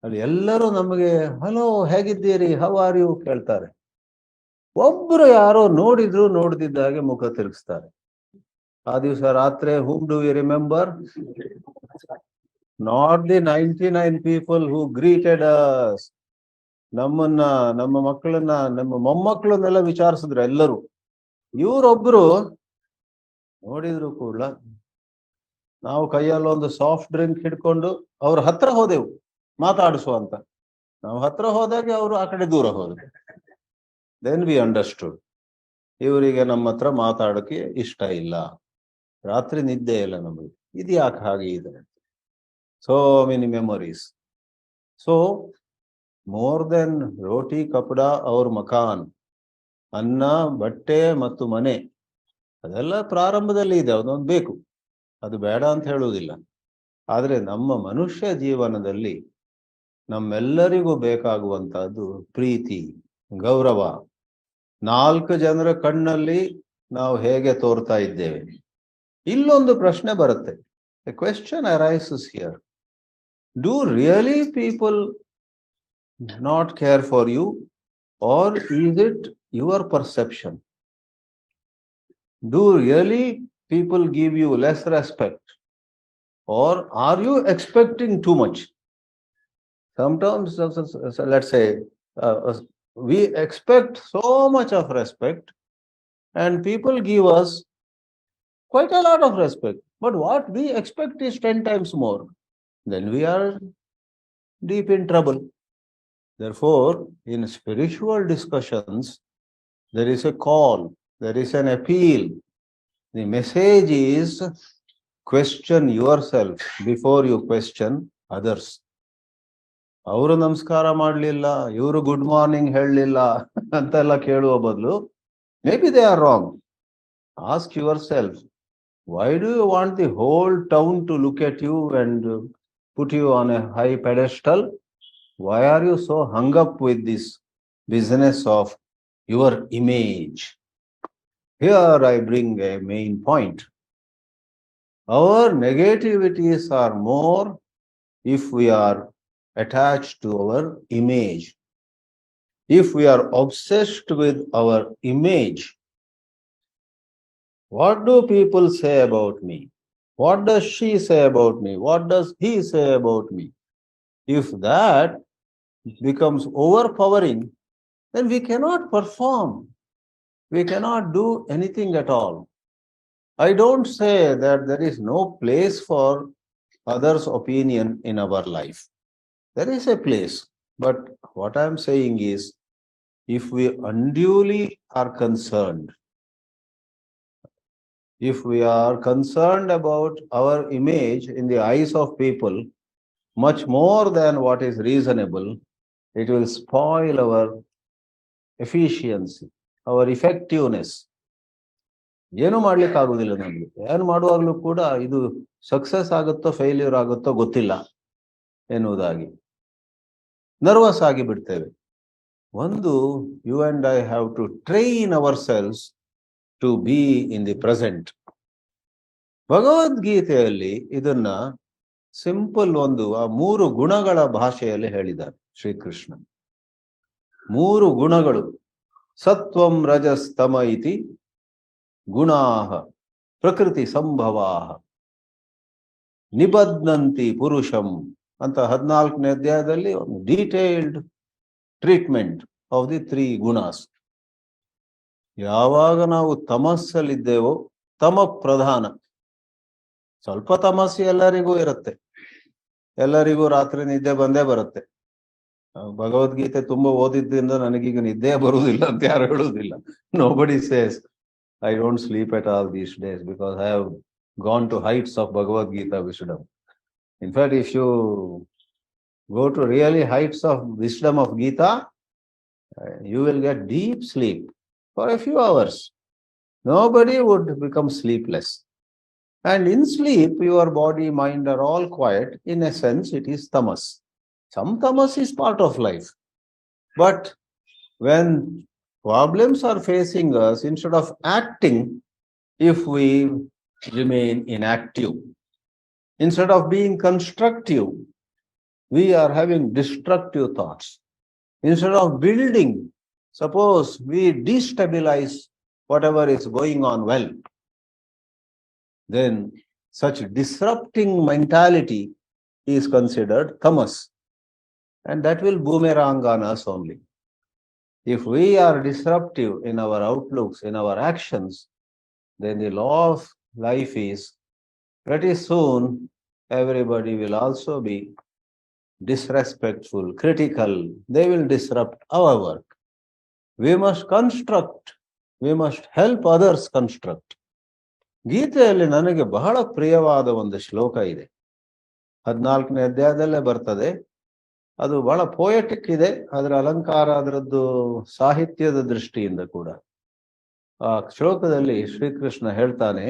ಅಲ್ಲಿ ಎಲ್ಲರೂ ನಮಗೆ hello ಹೇಗಿದ್ದೀರಿ, how are you ಕೇಳ್ತಾರೆ. ಒಬ್ರು ಯಾರೋ ನೋಡಿದ್ರು ನೋಡ್ದಿದ್ದಾಗೆ ಮುಖ ತಿರುಗಿಸ್ತಾರೆ. ಆ ದಿವಸ ರಾತ್ರಿ whom do we remember? Not the 99 people who greeted us. ನಮ್ಮನ್ನ, ನಮ್ಮ ಮಕ್ಕಳನ್ನ, ನಮ್ಮ ಮೊಮ್ಮಕ್ಕಳನ್ನೆಲ್ಲ ವಿಚಾರಿಸಿದ್ರು ಎಲ್ಲರೂ. ಇವರೊಬ್ರು ನೋಡಿದ್ರು ಕೂಡ ನಾವು ಕೈಯಲ್ಲಿ ಒಂದು ಸಾಫ್ಟ್ ಡ್ರಿಂಕ್ ಹಿಡ್ಕೊಂಡು ಅವ್ರ ಹತ್ರ ಹೋದೆವು ಮಾತಾಡಿಸುವ ಅಂತ. ನಾವು ಹತ್ರ ಹೋದಾಗ ಅವರು ಆ ಕಡೆ ದೂರ ಹೋದ್ರು. ದೆನ್ ವಿ ಅಂಡರ್ಸ್ಟುಡ್, ಇವರಿಗೆ ನಮ್ಮ ಹತ್ರ ಮಾತಾಡೋಕೆ ಇಷ್ಟ ಇಲ್ಲ, ರಾತ್ರಿ ನಿದ್ದೆ ಇಲ್ಲ ನಮಗೆ, ಇದು ಯಾಕೆ ಹಾಗೆ ಇದೆ. So many memories. So more than roti kapda ಅವ್ರ ಮಕಾನ್, ಅನ್ನ ಬಟ್ಟೆ ಮತ್ತು ಮನೆ, ಅದೆಲ್ಲ ಪ್ರಾರಂಭದಲ್ಲಿ ಇದೆ, ಅದೊಂದು ಬೇಕು, ಅದು ಬೇಡ ಅಂತ ಹೇಳುವುದಿಲ್ಲ. ಆದರೆ ನಮ್ಮ ಮನುಷ್ಯ ಜೀವನದಲ್ಲಿ ನಮ್ಮೆಲ್ಲರಿಗೂ ಬೇಕಾಗುವಂತಹದ್ದು ಪ್ರೀತಿ, ಗೌರವ. 4 ಜನರ ಕಣ್ಣಲ್ಲಿ ನಾವು ಹೇಗೆ ತೋರ್ತಾ ಇದ್ದೇವೆ. ಇಲ್ಲೊಂದು ಪ್ರಶ್ನೆ ಬರುತ್ತೆ. A question arises here. Do really people not care for you, or is it your perception? Do really people give you less respect? Or are you expecting too much? Sometimes, let's say, we expect so much of respect, and people give us quite a lot of respect. But what we expect is 10 times more. Then we are deep in trouble. Therefore, in spiritual discussions, there is a call, there is an appeal. The message is question yourself before you question others. ಅವರು ನಮಸ್ಕಾರ ಮಾಡಲಿಲ್ಲ, ಇವರು good morning ಹೇಳಲಿಲ್ಲ ಅಂತೆಲ್ಲ ಕೇಳುವ ಬದಲು, maybe they are wrong. Ask yourself, why do you want the whole town to look at you and put you on a high pedestal? Why are you so hung up with this business of your image? Here I bring a main point. Our negativities are more if we are attached to our image. If we are obsessed with our image, what do people say about me? What does she say about me? What does he say about me? If that becomes overpowering, then we cannot perform. We cannot do anything at all. I don't say that there is no place for others' opinion in our life. There is a place. But what I am saying is, if we unduly are concerned, if we are concerned about our image in the eyes of people much more than what is reasonable, it will spoil our efficiency, our effectiveness. ಏನು ಮಾಡ್ಲಿಕ್ಕೆ ಆಗುದಿಲ್ಲ ನಮ್ಗೆ. ಏನು ಮಾಡುವಾಗಲೂ ಕೂಡ ಇದು success ಆಗುತ್ತೋ failure ಆಗುತ್ತೋ ಗೊತ್ತಿಲ್ಲ ಎನ್ನುವುದಾಗಿ ನರ್ವಸ್ ಆಗಿ ಬಿಡ್ತೇವೆ. ಒಂದು, you and I have to train our selves to be in the present. ಭಗವದ್ಗೀತೆಯಲ್ಲಿ ಇದನ್ನ ಸಿಂಪಲ್ ಆ 3 ಗುಣಗಳ ಭಾಷೆಯಲ್ಲಿ ಹೇಳಿದ್ದಾರೆ ಶ್ರೀಕೃಷ್ಣ. 3 ಗುಣಗಳು, ಸತ್ವಂ ರಜಸ್ ತಮ ಇತಿ ಗುಣಾಹ ಪ್ರಕೃತಿ ಸಂಭವಾಹ ನಿಬಧ್ನಂತಿ ಪುರುಷಂ ಅಂತ 14ನೇ ಅಧ್ಯಾಯದಲ್ಲಿ ಒಂದು ಡೀಟೇಲ್ಡ್ ಟ್ರೀಟ್ಮೆಂಟ್ ಆಫ್ ದಿ 3 ಗುಣಾಸ್. ಯಾವಾಗ ನಾವು ತಮಸ್ಸಲ್ಲಿದ್ದೇವೋ, ತಮ ಪ್ರಧಾನ, ಸ್ವಲ್ಪ ತಮಸ್ಸು ಎಲ್ಲರಿಗೂ ಇರುತ್ತೆ, ಎಲ್ಲರಿಗೂ ರಾತ್ರಿ ನಿದ್ದೆ ಬಂದೇ ಬರುತ್ತೆ. ಭಗವದ್ಗೀತೆ ತುಂಬಾ ಓದಿದ್ರಿಂದ ನನಗೀಗ ನಿದ್ದೆ ಬರುವುದಿಲ್ಲ ಅಂತ ಯಾರು ಹೇಳುವುದಿಲ್ಲ. Nobody says I don't sleep at all these days because I have gone to heights of Bhagavad Gita wisdom. In fact, if you go to really heights of wisdom of Gita, you will get deep sleep for a few hours. Nobody would become sleepless. And in sleep, your body, mind are all quiet. In a sense, it is tamas. Some tamas is part of life. But when problems are facing us, instead of acting, if we remain inactive, instead of being constructive, we are having destructive thoughts. Instead of building, suppose we destabilize whatever is going on well, then such disrupting mentality is considered tamas, and that will boomerang on us only. If we are disruptive in our outlooks, in our actions, then the law of life is pretty soon everybody will also be disrespectful, critical. They will disrupt our work. We must construct. We must help others construct. ಗೀತೆಯಲ್ಲಿ ನನಗೆ ಬಹಳ ಪ್ರಿಯವಾದ ಒಂದು ಶ್ಲೋಕ ಇದೆ, 14ನೇ ಅಧ್ಯಾಯದಲ್ಲೇ ಬರ್ತದೆ. ಅದು ಬಹಳ ಪೋಯಟಿಕ್ ಇದೆ, ಅದರ ಅಲಂಕಾರ, ಅದರದ್ದು ಸಾಹಿತ್ಯದ ದೃಷ್ಟಿಯಿಂದ ಕೂಡ. ಆ ಶ್ಲೋಕದಲ್ಲಿ ಶ್ರೀಕೃಷ್ಣ ಹೇಳ್ತಾನೆ,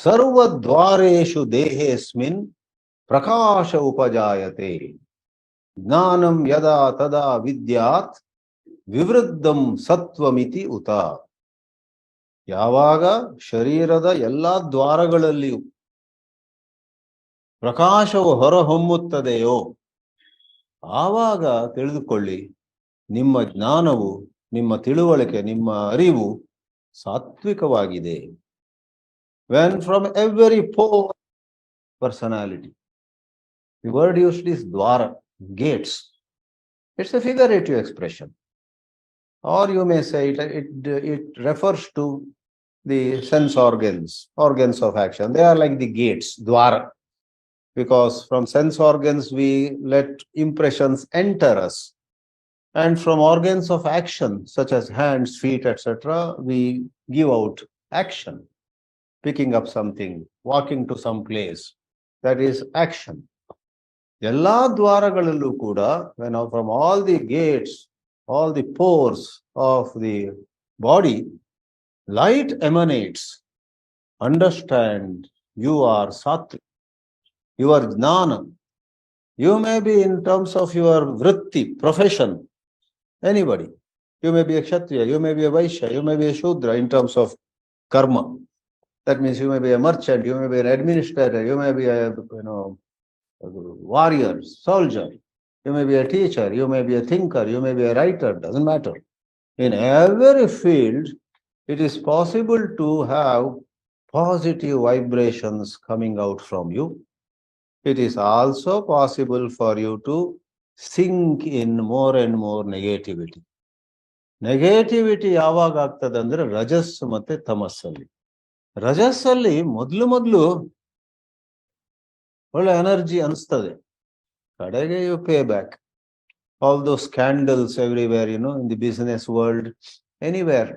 ಸರ್ವದ್ವಾರೇಷು ದೇಹೇಸ್ಮಿನ್ ಪ್ರಕಾಶ ಉಪಜಾಯತೆ ಜ್ಞಾನಂ ಯದಾ ತದಾ ವಿದ್ಯಾತ್ ವಿವೃದ್ಧಂ ಸತ್ವಮಿತಿ ಉತ. ಯಾವಾಗ ಶರೀರದ ಎಲ್ಲಾ ದ್ವಾರಗಳಲ್ಲಿಯೂ ಪ್ರಕಾಶವು ಹೊರಹೊಮ್ಮುತ್ತದೆಯೋ ಆವಾಗ ತಿಳಿದುಕೊಳ್ಳಿ, ನಿಮ್ಮ ಜ್ಞಾನವು, ನಿಮ್ಮ ತಿಳುವಳಿಕೆ, ನಿಮ್ಮ ಅರಿವು ಸಾತ್ವಿಕವಾಗಿದೆ. when from every pore personality. The word used is dwara, gates. It's a figurative expression. Or you may say it refers to the sense organs of action. They are like the gates, dwara, because from sense organs we let impressions enter us. And from organs of action, such as hands, feet, etc., we give out action, picking up something, walking to some place. That is action. ಎಲ್ಲಾ ದ್ವಾರಗಳಲ್ಲೂ ಕೂಡ, when from all the gates, all the pores of the body, light emanates. Understand, you are sattvic, you are jnana. You may be in terms of your vritti, profession, anybody. You may be a kshatriya, you may be a vaishya, you may be a shudra in terms of karma. That means you may be a merchant, you may be an administrator, you may be a warrior, soldier, you may be a teacher, you may be a thinker, you may be a writer, doesn't matter. In every field, it is possible to have positive vibrations coming out from you. It is also possible for you to sink in more and more negativity. Negativity ಯಾವಾಗ ಆಗ್ತದೆ ಅಂದ್ರೆ ರಜಸ್ ಮತ್ತೆ ತಮಸ್ಸಲ್ಲಿ. ರಜಸ್ಸಲ್ಲಿ ಮೊದಲು ಒಳ್ಳೆ energy ಅನಿಸ್ತದೆ, ಕಡೆಗೆ you pay back. All those scandals everywhere, in the business world, anywhere.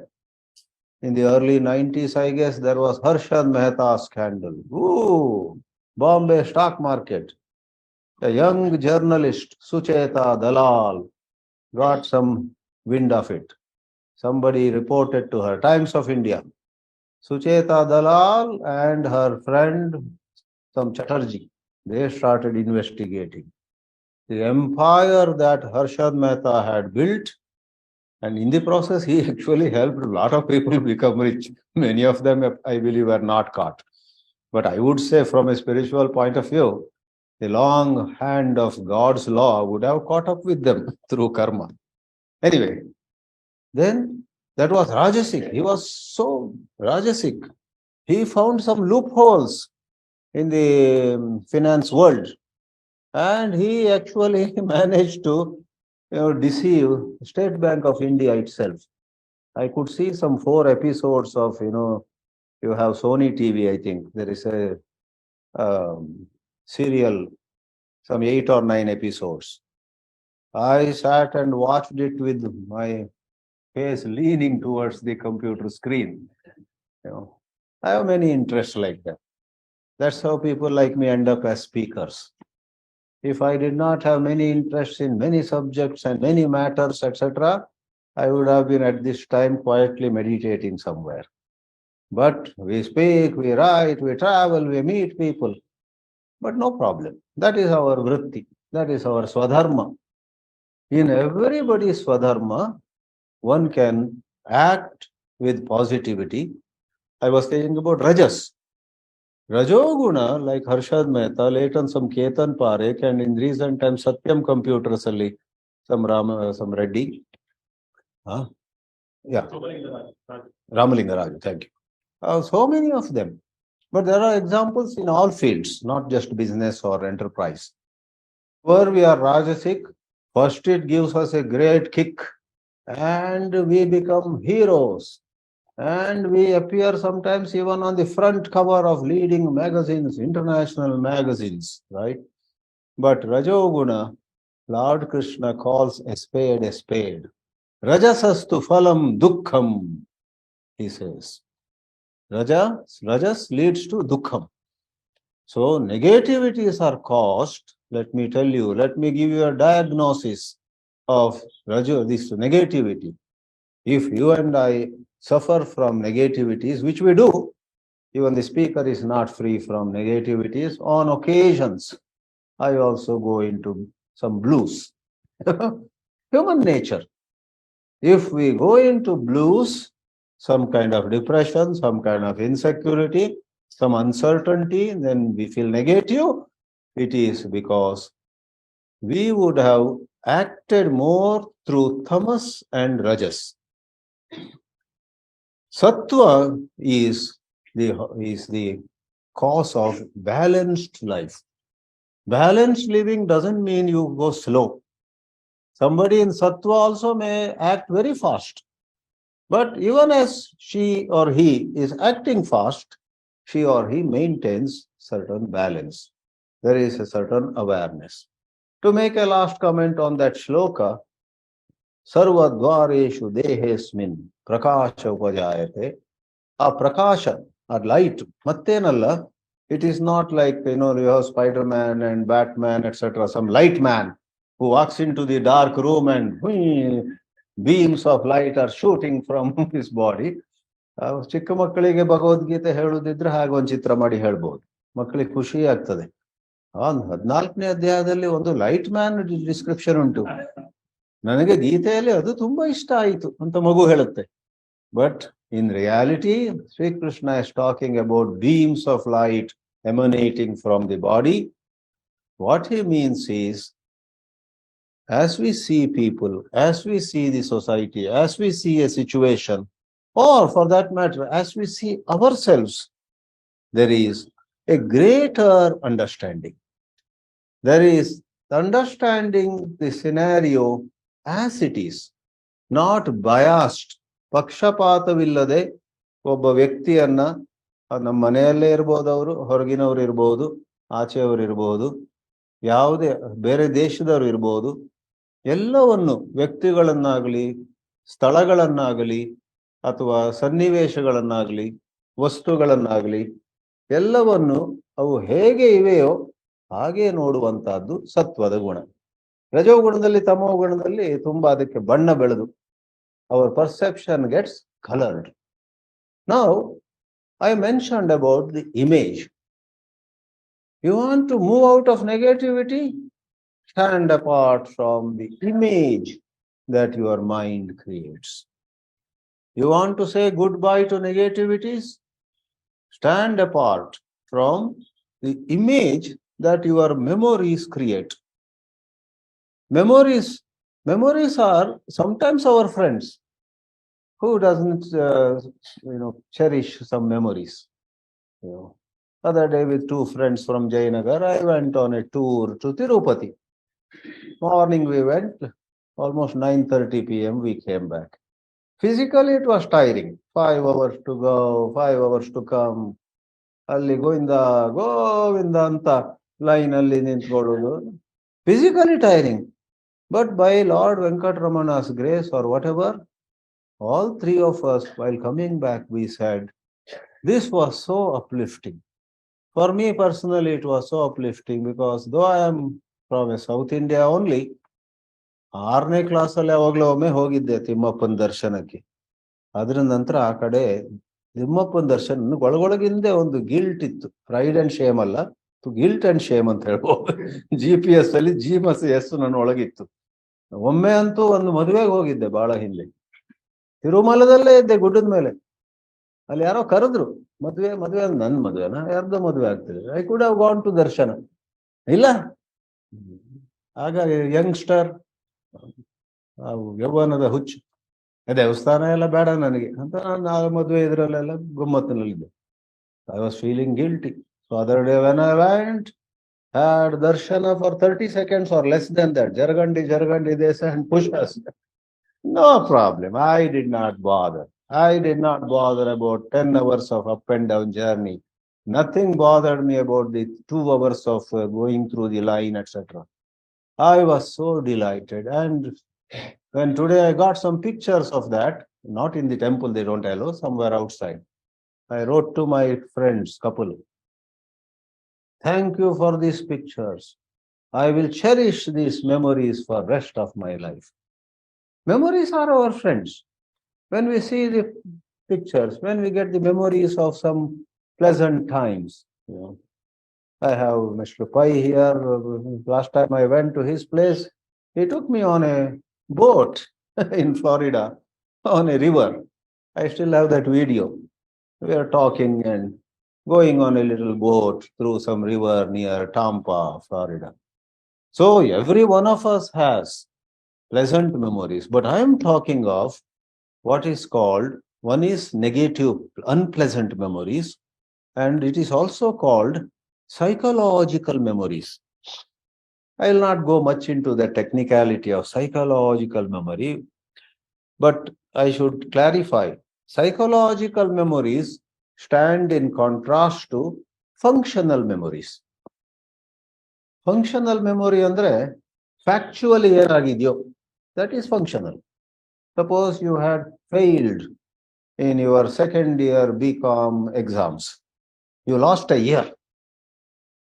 In the early 90s, I guess, there was Harshad Mehta scandal. Ooh, Bombay stock market. A young journalist, Sucheta Dalal, got some wind of it. Somebody reported to her, Times of India. Sucheta Dalal and her friend, some Chatterjee, they started investigating the empire that Harshad Mehta had built. And in the process, he actually helped a lot of people become rich. Many of them, I believe, were not caught. But I would say, from a spiritual point of view, the long hand of God's law would have caught up with them through karma. Anyway, then that was Rajasic. He was so Rajasic. He found some loopholes in the finance world. And he actually managed to deceive State Bank of India itself. I could see some 4 episodes of, you have Sony TV, I think. There is a serial, some 8 or 9 episodes. I sat and watched it with my face leaning towards the computer screen. I have many interests like that. That's how people like me end up as speakers. If I did not have many interests in many subjects and many matters, etc., I would have been at this time quietly meditating somewhere. But we speak, we write, we travel, we meet people. But no problem. That is our vritti. That is our swadharma. In everybody's swadharma, one can act with positivity. I was saying about rajas. Rajoguna, like Harshad Mehta, late on some Ketan Parekh, and in recent times Satyam Computers ಅಲ್ಲಿ some Reddy. Yeah. Ramalinga Raju, thank you. So many of them. But there are examples in all fields, not just business or enterprise. Where we are Rajasic, first it gives us a great kick and we become heroes. And we appear sometimes even on the front cover of leading magazines, international magazines, right? But Rajoguna, Lord Krishna calls a spade a spade. Rajasastu phalam dukkham, he says. Rajas leads to dukkham. So negativities are caused, let me tell you, let me give you a diagnosis of this negativity. If you and I suffer from negativities, which we do, even the speaker is not free from negativities. On occasions, I also go into some blues. Human nature. If we go into blues, some kind of depression, some kind of insecurity, some uncertainty, then we feel negative. It is because we would have acted more through tamas and rajas. Sattva is is the cause of balanced life. Balanced living doesn't mean you go slow. Somebody in sattva also may act very fast. But even as she or he is acting fast, she or he maintains certain balance. There is a certain awareness. To make a last comment on that shloka, Sarvadvareshu dehesmin prakasha upajayate. A prakasha, a light, mattenalla, it is not like, you have Spider-Man and Batman, etc., some light man who walks into the dark room and beams of light are shooting from his body. ಚಿಕ್ಕ ಮಕ್ಕಳಿಗೆ ಭಗವದ್ಗೀತೆ ಹೇಳುದಿದ್ರೆ ಹಾಗೆ ಒಂದು ಚಿತ್ರ ಮಾಡಿ ಹೇಳ್ಬೋದು, ಮಕ್ಕಳಿಗೆ ಖುಷಿ ಆಗ್ತದೆ. 14ನೇ ಅಧ್ಯಾಯದಲ್ಲಿ ಒಂದು ಲೈಟ್ ಮ್ಯಾನ್ ಡಿಸ್ಕ್ರಿಪ್ಷನ್ ಉಂಟು, ನನಗೆ ಗೀತೆಯಲ್ಲಿ ಅದು ತುಂಬಾ ಇಷ್ಟ ಆಯಿತು ಅಂತ ಮಗು ಹೇಳುತ್ತೆ. But in reality, Sri Krishna is talking about beams of light emanating from the body. What he means is, as we see people, as we see the society, as we see a situation, or for that matter, as we see ourselves, there is a greater understanding. There is understanding the scenario as it is, not biased. ಪಕ್ಷಪಾತವಿಲ್ಲದೆ ಒಬ್ಬ ವ್ಯಕ್ತಿಯನ್ನ, ನಮ್ಮ ಮನೆಯಲ್ಲೇ ಇರ್ಬೋದು, ಅವರು ಹೊರಗಿನವರು ಇರ್ಬೋದು, ಆಚೆಯವರು ಇರ್ಬೋದು, ಯಾವುದೇ ಬೇರೆ ದೇಶದವರು ಇರ್ಬೋದು, ಎಲ್ಲವನ್ನು ವ್ಯಕ್ತಿಗಳನ್ನಾಗಲಿ ಸ್ಥಳಗಳನ್ನಾಗಲಿ ಅಥವಾ ಸನ್ನಿವೇಶಗಳನ್ನಾಗಲಿ ವಸ್ತುಗಳನ್ನಾಗಲಿ ಎಲ್ಲವನ್ನು ಅವು ಹೇಗೆ ಇವೆಯೋ ಹಾಗೆ ನೋಡುವಂತಹದ್ದು ಸತ್ವದ ಗುಣ. ರಜೋಗುಣದಲ್ಲಿ ತಮೋಗುಣದಲ್ಲಿ ತುಂಬಾ ಅದಕ್ಕೆ ಬಣ್ಣ ಬೆಳೆದು our perception gets colored. Now, I mentioned about the image. You want to move out of negativity? Stand apart from the image that your mind creates. You want to say goodbye to negativities? Stand apart from the image that your memories create. Memories are sometimes our friends. Who doesn't, cherish some memories? Other day with two friends from Jayanagar, I went on a tour to Tirupati. Morning we went, almost 9:30 p.m. we came back. Physically it was tiring. 5 hours to go, 5 hours to come. Alli govinda anta line alli nintkododu. Physically tiring. But by Lord Venkatramana's grace or whatever, all three of us, while coming back, we said, this was so uplifting. For me personally, it was so uplifting because though I am from a South India only, 6ನೇ ಕ್ಲಾಸಲ್ಲಿ ಯಾವಾಗಲೂ ಒಮ್ಮೆ ಹೋಗಿದ್ದೆ ತಿಮ್ಮಪ್ಪನ ದರ್ಶನಕ್ಕೆ. ಅದರ ನಂತರ ಆ ಕಡೆ ತಿಮ್ಮಪ್ಪನ ದರ್ಶನ ಒಳಗೊಳಗಿಂದೆ ಒಂದು ಗಿಲ್ಟ್ ಇತ್ತು, ಪ್ರೈಡ್ ಅಂಡ್ ಶೇಮ್ ಅಲ್ಲ, ಗಿಲ್ಟ್ ಅಂಡ್ ಶೇಮ್ ಅಂತ ಹೇಳ್ಬೋದು. GPS ಅಲ್ಲಿ G+S ನನ್ನ ಒಳಗಿತ್ತು. ಒಮ್ಮೆ ಅಂತೂ ಒಂದು ಮದುವೆಗೆ ಹೋಗಿದ್ದೆ ಬಹಳ ಹಿಂದೆ, ತಿರುಮಲದಲ್ಲೇ ಇದ್ದೆ ಗುಡ್ಡದ ಮೇಲೆ. ಅಲ್ಲಿ ಯಾರೋ ಕರೆದ್ರು, ಮದುವೆ ನನ್ನ ಮದುವೆನ ಯಾರ್ದೋ ಮದುವೆ ಆಗ್ತದೆ. I could have gone to darshan. ಇಲ್ಲ, ಆಗ ಯಂಗ್ಸ್ಟರ್, ಯೌವನದ ಹುಚ್ಚು, ದೇವಸ್ಥಾನ ಎಲ್ಲ ಬೇಡ ನನಗೆ ಅಂತ ನಾನು ಆ ಮದುವೆ ಇದ್ರಲ್ಲೆಲ್ಲ ಗಮ್ಮತ್ತಿನಲ್ಲಿದ್ದೆ. I was feeling guilty. So other day when I went, had darshana for 30 seconds or less than that. Jargandi, they say, and push us. No problem. I did not bother. I did not bother about 10 hours of up and down journey. Nothing bothered me about the 2 hours of going through the line, etc. I was so delighted. And when today I got some pictures of that, not in the temple, they don't allow, somewhere outside. I wrote to my friends, couple, thank you for these pictures. I will cherish these memories for rest of my life. Memories are our friends. When we see the pictures, when we get the memories of some pleasant times, I have Mr. Pai here. Last time I went to his place, he took me on a boat in Florida, on a river. I still have that video. We are talking and going on a little boat through some river near Tampa, Florida. So every one of us has pleasant memories, but I am talking of what is called, one is negative, unpleasant memories, and it is also called psychological memories. I will not go much into the technicality of psychological memory, but I should clarify. Psychological memories stand in contrast to functional memories. Functional memory andre factually ಏನಾಗಿದೆಯೋ, that is functional. Suppose you had failed in your second year BCom exams. You lost a year.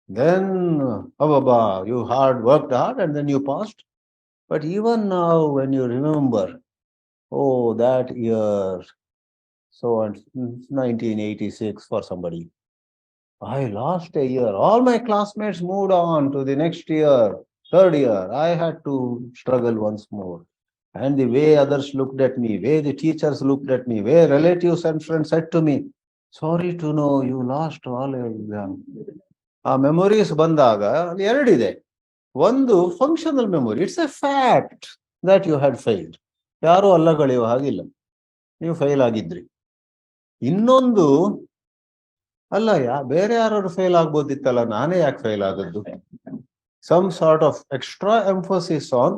Then, you worked hard and then you passed. But even now, when you remember, oh, that year, so 1986 for somebody, I lost a year. All my classmates moved on to the next year, third year. I had to struggle once more. And the way others looked at me, way the teachers looked at me, way relatives and friends said to me, sorry to know you lost all your exam. ಆ memories ಬಂದಾಗ ಅಲ್ಲಿ ಎರಡಿದೆ. ಒಂದು functional memory, it's a fact that you had failed. ಯಾರು ಅಲ್ಲಗಳೆಯುವ ಹಾಗಿಲ್ಲ, ನೀವು file ಆಗಿದ್ರಿ. ಇನ್ನೊಂದು, ಅಲ್ಲ ಬೇರೆ ಯಾರು ಫೇಲ್ ಆಗ್ಬೋದಿತ್ತಲ್ಲ, ನಾನೇ ಯಾಕೆ ಫೇಲ್ ಆದದ್ದು. Some sort of extra emphasis on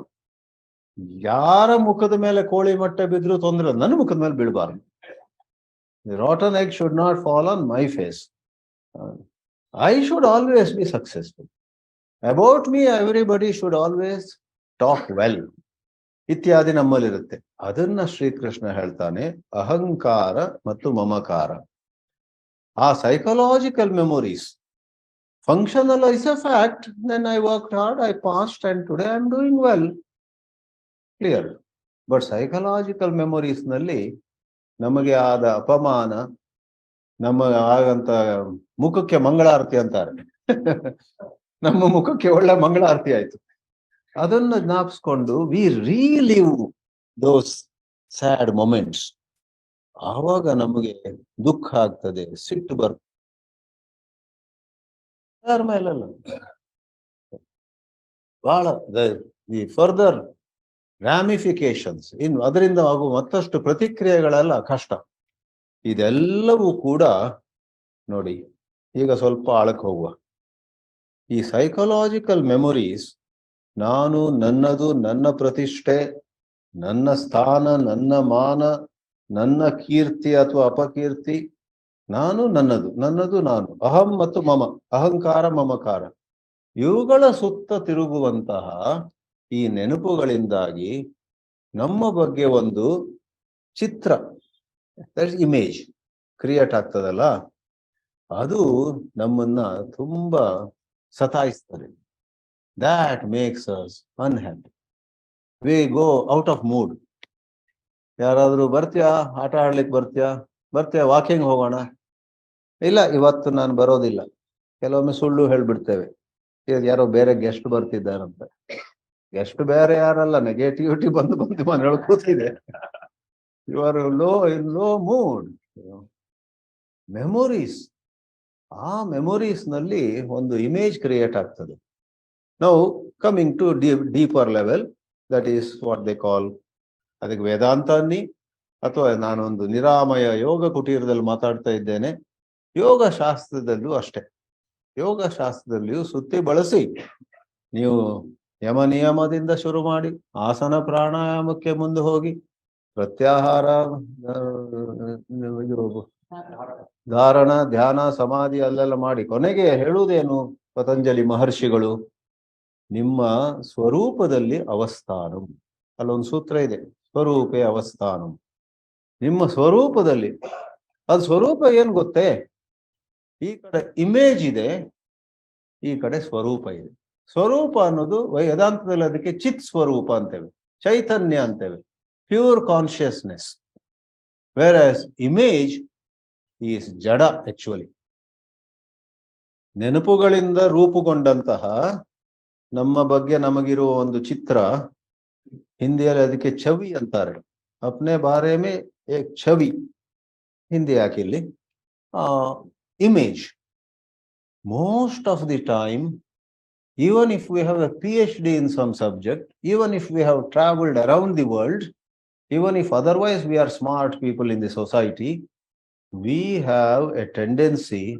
ಯಾರ ಮುಖದ ಮೇಲೆ ಕೋಳಿ ಮೊಟ್ಟೆ ಬಿದ್ರು ತೊಂದ್ರೆ, ನನ್ನ ಮುಖದ ಮೇಲೆ ಬೀಳಬಾರ್ದು. The rotten egg should not fall on my face. I should always be successful. About me, everybody should always talk well. ಇತ್ಯಾದಿ ನಮ್ಮಲ್ಲಿರುತ್ತೆ. ಅದನ್ನ ಶ್ರೀಕೃಷ್ಣ ಹೇಳ್ತಾನೆ, ಅಹಂಕಾರ ಮತ್ತು ಮಮಕಾರ. ಆ psychological memories, functional is a fact. Then I worked hard, I passed, and today I am doing well. Clear. But psychological memories ನಲ್ಲಿ ನಮಗೆ ಆದ ಅಪಮಾನ, ನಮ್ಮ ಆಗಂತ ಮುಖಕ್ಕೆ ಮಂಗಳಾರತಿ ಅಂತಾರೆ. ನಮ್ಮ ಮುಖಕ್ಕೆ ಒಳ್ಳೆ ಮಂಗಳಾರತಿ ಆಯ್ತು. ಅದನ್ನ ಜ್ಞಾಪಿಸ್ಕೊಂಡು ವಿ ರೀಲಿವ್ ದೋಸ್ ಸ್ಯಾಡ್ ಮೊಮೆಂಟ್ಸ್. ಆವಾಗ ನಮಗೆ ದುಃಖ ಆಗ್ತದೆ, ಸಿಟ್ಟು ಬರ್ತದೆ. ಯಾರ ಮೇಲಲ್ಲ, ಬಹಳ ದಿ ಫರ್ದರ್ ರಾಮಿಫಿಕೇಶನ್ಸ್, ಇನ್ನು ಅದರಿಂದ ಆಗುವ ಮತ್ತಷ್ಟು ಪ್ರತಿಕ್ರಿಯೆಗಳೆಲ್ಲ ಕಷ್ಟ. ಇದೆಲ್ಲವೂ ಕೂಡ ನೋಡಿ, ಈಗ ಸ್ವಲ್ಪ ಆಳಕ್ಕೆ ಹೋಗುವ. ಈ ಸೈಕಲಾಜಿಕಲ್ ಮೆಮೊರೀಸ್, ನಾನು, ನನ್ನದು, ನನ್ನ ಪ್ರತಿಷ್ಠೆ, ನನ್ನ ಸ್ಥಾನ, ನನ್ನ ಮಾನ, ನನ್ನ ಕೀರ್ತಿ ಅಥವಾ ಅಪಕೀರ್ತಿ, ನಾನು, ನನ್ನದು, ನನ್ನದು ನಾನು, ಅಹಂ ಮತ್ತು ಮಮ, ಅಹಂಕಾರ ಮಮಕಾರ, ಇವುಗಳ ಸುತ್ತ ತಿರುಗುವಂತಹ ಈ ನೆನಪುಗಳಿಂದಾಗಿ ನಮ್ಮ ಬಗ್ಗೆ ಒಂದು ಚಿತ್ರ, ಇಮೇಜ್ ಕ್ರಿಯೇಟ್ ಆಗ್ತದಲ್ಲ, ಅದು ನಮ್ಮನ್ನ ತುಂಬಾ ಸತಾಯಿಸ್ತದೆ. That makes us unhappy. We go out of mood. ಯಾರಾದ್ರೂ ಬರ್ತೀಯಾ, ಆಟ ಆಡ್ಲಿಕ್ಕೆ ಬರ್ತೀಯಾ, ವಾಕಿಂಗ್ ಹೋಗೋಣ, ಇಲ್ಲ ಇವತ್ತು ನಾನು ಬರೋದಿಲ್ಲ. ಕೆಲವೊಮ್ಮೆ ಸುಳ್ಳು ಹೇಳ್ಬಿಡ್ತೇವೆ, ಯಾರೋ ಬೇರೆ ಗೆಸ್ಟ್ ಬರ್ತಿದ್ದಾರಂತ. ಗೆಸ್ಟ್ ಬೇರೆ ಯಾರಲ್ಲ, ನೆಗೆಟಿವಿಟಿ ಬಂದು ಮನೆಯೊಳಗೆ ಕೂತಿದೆ. You are low mood. Memories, ಆ ಮೆಮೊರೀಸ್ ನಲ್ಲಿ ಒಂದು ಇಮೇಜ್ ಕ್ರಿಯೇಟ್ ಆಗ್ತದೆ. Now coming to deeper level, that is what they call, ಅದಕ್ಕೆ ವೇದಾಂತ ಅನ್ನಿ ಅಥವಾ ನಾನೊಂದು ನಿರಾಮಯ ಯೋಗ ಕುಟೀರದಲ್ಲಿ ಮಾತಾಡ್ತಾ ಇದ್ದೇನೆ. ಯೋಗ ಶಾಸ್ತ್ರದಲ್ಲೂ ಅಷ್ಟೇ, ಯೋಗ ಶಾಸ್ತ್ರದಲ್ಲಿಯೂ ಸುತ್ತಿ ಬಳಸಿ ನೀವು ಯಮ ನಿಯಮದಿಂದ ಶುರು ಮಾಡಿ ಆಸನ ಪ್ರಾಣಾಯಾಮಕ್ಕೆ ಮುಂದೆ ಹೋಗಿ ಪ್ರತ್ಯಾಹಾರ, ಧಾರಣ, ಧ್ಯಾನ, ಸಮಾಧಿ ಅಲ್ಲೆಲ್ಲ ಮಾಡಿ ಕೊನೆಗೆ ಹೇಳುವುದೇನು ಪತಂಜಲಿ ಮಹರ್ಷಿಗಳು, ನಿಮ್ಮ ಸ್ವರೂಪದಲ್ಲಿ ಅವಸ್ಥಾನಂ. ಅಲ್ಲೊಂದು ಸೂತ್ರ ಇದೆ, ಸ್ವರೂಪೇ ಅವಸ್ಥಾನಂ. ನಿಮ್ಮ ಸ್ವರೂಪದಲ್ಲಿ, ಅದು ಸ್ವರೂಪ ಏನ್ ಗೊತ್ತೇ, ಈ ಕಡೆ ಇಮೇಜ್ ಇದೆ, ಈ ಕಡೆ ಸ್ವರೂಪ ಇದೆ. ಸ್ವರೂಪ ಅನ್ನೋದು ವೇದಾಂತದಲ್ಲಿ ಅದಕ್ಕೆ ಚಿತ್ ಸ್ವರೂಪ ಅಂತೇವೆ, ಚೈತನ್ಯ ಅಂತೇವೆ, pure consciousness. Where image is ಜಡ. ಆಕ್ಚುಲಿ ನೆನಪುಗಳಿಂದ ರೂಪುಗೊಂಡಂತಹ ನಮ್ಮ ಬಗ್ಗೆ ನಮಗಿರುವ ಒಂದು ಚಿತ್ರ, ಹಿಂದಿಯಲ್ಲಿ ಅದಕ್ಕೆ ಛವಿ ಅಂತಾರೆ. ಅಪ್ನೆ ಬಾರೆ ಮೇ ಏಕ್ ಛವಿ, ಹಿಂದಿ ಹಾಕಿಲ್ಲಿ image. Most of the time, even if we have a PhD in some subject, even if we have traveled around the world, even if otherwise we are smart people in the society, we have a tendency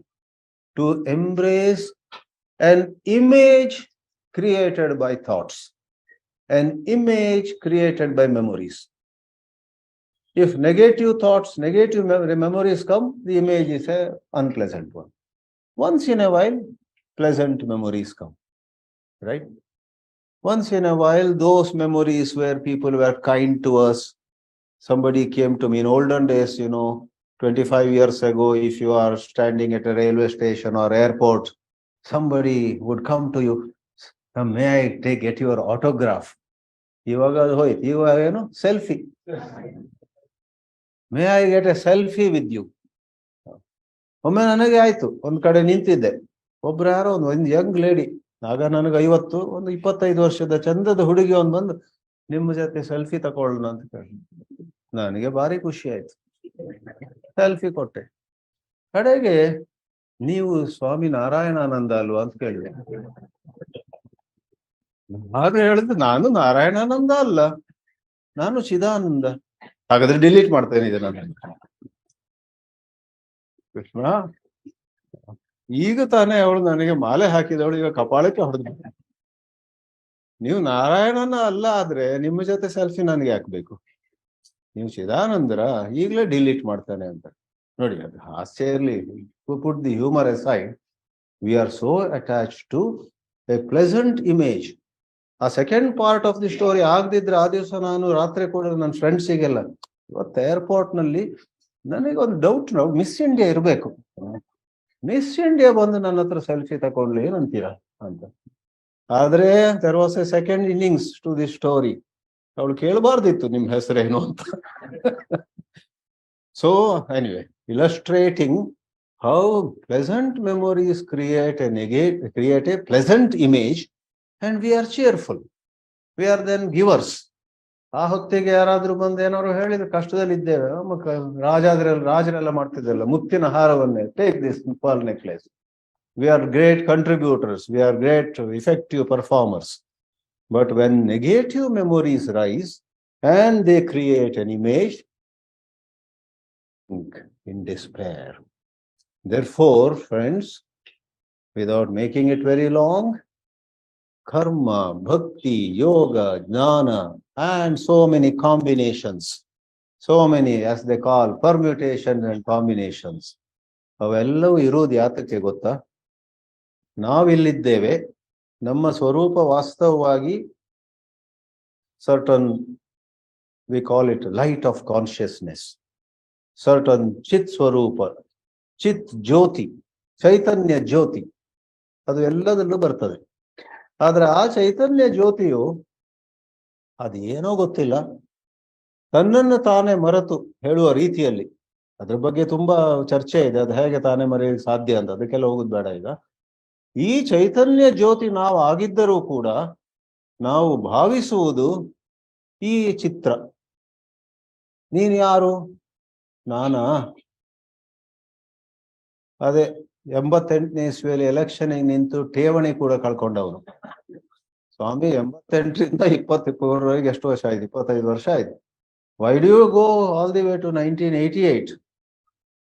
to embrace an image created by thoughts, an image created by memories. If negative thoughts, negative memories come, the image is an unpleasant one. Once in a while, pleasant memories come, right? Once in a while, those memories where people were kind to us. Somebody came to me in olden days, 25 years ago, if you are standing at a railway station or airport, somebody would come to you, may I get your autograph? ಇವಾಗ ಅದು ಹೋಯ್ತು. ಇವಾಗ ಏನು selfie. May I get a selfie with you. ಒಮ್ಮೆ ನನಗೆ ಆಯ್ತು, ಒಂದ್ ಕಡೆ ನಿಂತಿದ್ದೆ, ಒಬ್ರು ಯಾರೋ ಒಂದು ಯಂಗ್ ಲೇಡಿ, ಆಗ ನನಗೆ 50, ಒಂದು 25 ವರ್ಷದ ಚಂದದ ಹುಡುಗಿ ಒಂದು ಬಂದು ನಿಮ್ಮ ಜೊತೆ ಸೆಲ್ಫಿ ತಗೊಳ್ಳೋಣ ಅಂತ ಕೇಳಿ. ನನಗೆ ಭಾರಿ ಖುಷಿ ಆಯ್ತು, ಸೆಲ್ಫಿ ಕೊಟ್ಟೆ. ಕಡೆಗೆ ನೀವು ಸ್ವಾಮಿ ನಾರಾಯಣಾನಂದ ಅಲ್ವಾ ಅಂತ ಕೇಳಿದೆ. ನಾನು ಹೇಳಿದ್ದು ನಾನು ನಾರಾಯಣಾನಂದ ಅಲ್ಲ, ನಾನು ಚಿದಾನಂದ. ಹಾಗಾದ್ರೆ ಡಿಲೀಟ್ ಮಾಡ್ತೇನೆ ಇದನ್ನ. ಕೃಷ್ಣ, ಈಗ ತಾನೇ ಅವಳು ನನಗೆ ಮಾಲೆ ಹಾಕಿದವಳು ಈಗ ಕಪಾಳಕ್ಕೆ ಹೊಡೆದು. ನೀವು ನಾರಾಯಣನ ಅಲ್ಲ ಆದ್ರೆ ನಿಮ್ಮ ಜೊತೆ ಸೆಲ್ಫಿ ನನಗೆ ಹಾಕ್ಬೇಕು, ನೀವು ಚಿದಾನಂದರ, ಈಗಲೇ ಡಿಲೀಟ್ ಮಾಡ್ತಾನೆ ಅಂತ. ನೋಡಿ, ಅದು ಹಾಸ್ಯ ಇರ್ಲಿ, ಪುಟ್ the humour aside, we are so attached to a pleasant image. ಆ second part of the story ಆಗದಿದ್ರೆ ಆ ದಿವಸ ನಾನು ರಾತ್ರಿ ಕೂಡ ನನ್ನ ಫ್ರೆಂಡ್ಸಿಗೆಲ್ಲ, ಇವತ್ತು ಏರ್ಪೋರ್ಟ್ ನಲ್ಲಿ ನನಗೆ ಒಂದು ಡೌಟ್, ಮಿಸ್ ಇಂಡಿಯಾ ಇರಬೇಕು, ಮಿಸ್ ಇಂಡಿಯಾ ಬಂದು ನನ್ನ ಹತ್ರ ಸೆಲ್ಫಿ ತಗೊಂಡ್ಲಿ ಏನಂತೀರಾ ಅಂತ. ಆದ್ರೆ there was a second innings to the story. ಅವಳು ಕೇಳಬಾರ್ದಿತ್ತು ನಿಮ್ ಹೆಸರೇನು ಅಂತ. So anyway, illustrating how pleasant memories create a pleasant image, and we are cheerful. We are then givers. ಆ ಹೊತ್ತಿಗೆ ಯಾರಾದ್ರೂ ಬಂದು ಏನಾದ್ರು ಹೇಳಿದ್ರೆ ಕಷ್ಟದಲ್ಲಿ ಇದ್ದೇವೆ, ರಾಜರೆಲ್ಲ ಮಾಡ್ತಿದ್ದಲ್ಲ ಮುತ್ತಿನ ಹಾರವನ್ನೇ, take this pearl necklace. We are great contributors, we are great effective performers. But when negative memories rise and they create an image, in despair. Therefore, friends, without making it very long, karma, bhakti, yoga, jnana, and so many combinations, so many, as they call, permutations and combinations. ಅವೆಲ್ಲವೂ ಇರೋದು ಯಾತಕ್ಕೆ ಗೊತ್ತಾ? ನಾವಿಲ್ಲಿದ್ದೇವೆ, ನಮ್ಮ ಸ್ವರೂಪ ವಾಸ್ತವವಾಗಿ certain, we call it light of consciousness, certain ಚಿತ್ ಸ್ವರೂಪ, ಚಿತ್ ಜ್ಯೋತಿ, ಚೈತನ್ಯ ಜ್ಯೋತಿ, ಅದು ಎಲ್ಲದಲ್ಲೂ ಬರ್ತದೆ. ಆದ್ರೆ ಆ ಚೈತನ್ಯ ಜ್ಯೋತಿಯು ಅದೇನೋ ಗೊತ್ತಿಲ್ಲ, ತನ್ನನ್ನು ತಾನೇ ಮರೆತು ಹೇಳುವ ರೀತಿಯಲ್ಲಿ, ಅದ್ರ ಬಗ್ಗೆ ತುಂಬಾ ಚರ್ಚೆ ಇದೆ, ಅದು ಹೇಗೆ ತಾನೇ ಮರೆಯಲು ಸಾಧ್ಯ ಅಂತ, ಅದಕ್ಕೆಲ್ಲ ಹೋಗುದು ಬೇಡ ಈಗ. ಈ ಚೈತನ್ಯ ಜ್ಯೋತಿ ನಾವು ಆಗಿದ್ದರೂ ಕೂಡ ನಾವು ಭಾವಿಸುವುದು ಈ ಚಿತ್ರ. ನೀನ್ ಯಾರು? ನಾನಾ? ಅದೇ 88ನೇ ಇಸ್ವಿಯಲ್ಲಿ ಎಲೆಕ್ಷನ್ ನಿಂತು ಠೇವಣಿ ಕೂಡ ಕಳ್ಕೊಂಡವನು ಸ್ವಾಮಿ. 88ರಿಂದ 23ವರೆಗೆ ಎಷ್ಟು ವರ್ಷ ಆಯ್ತು? 25 ವರ್ಷ ಆಯ್ತು. Why do you go all the way to 1988?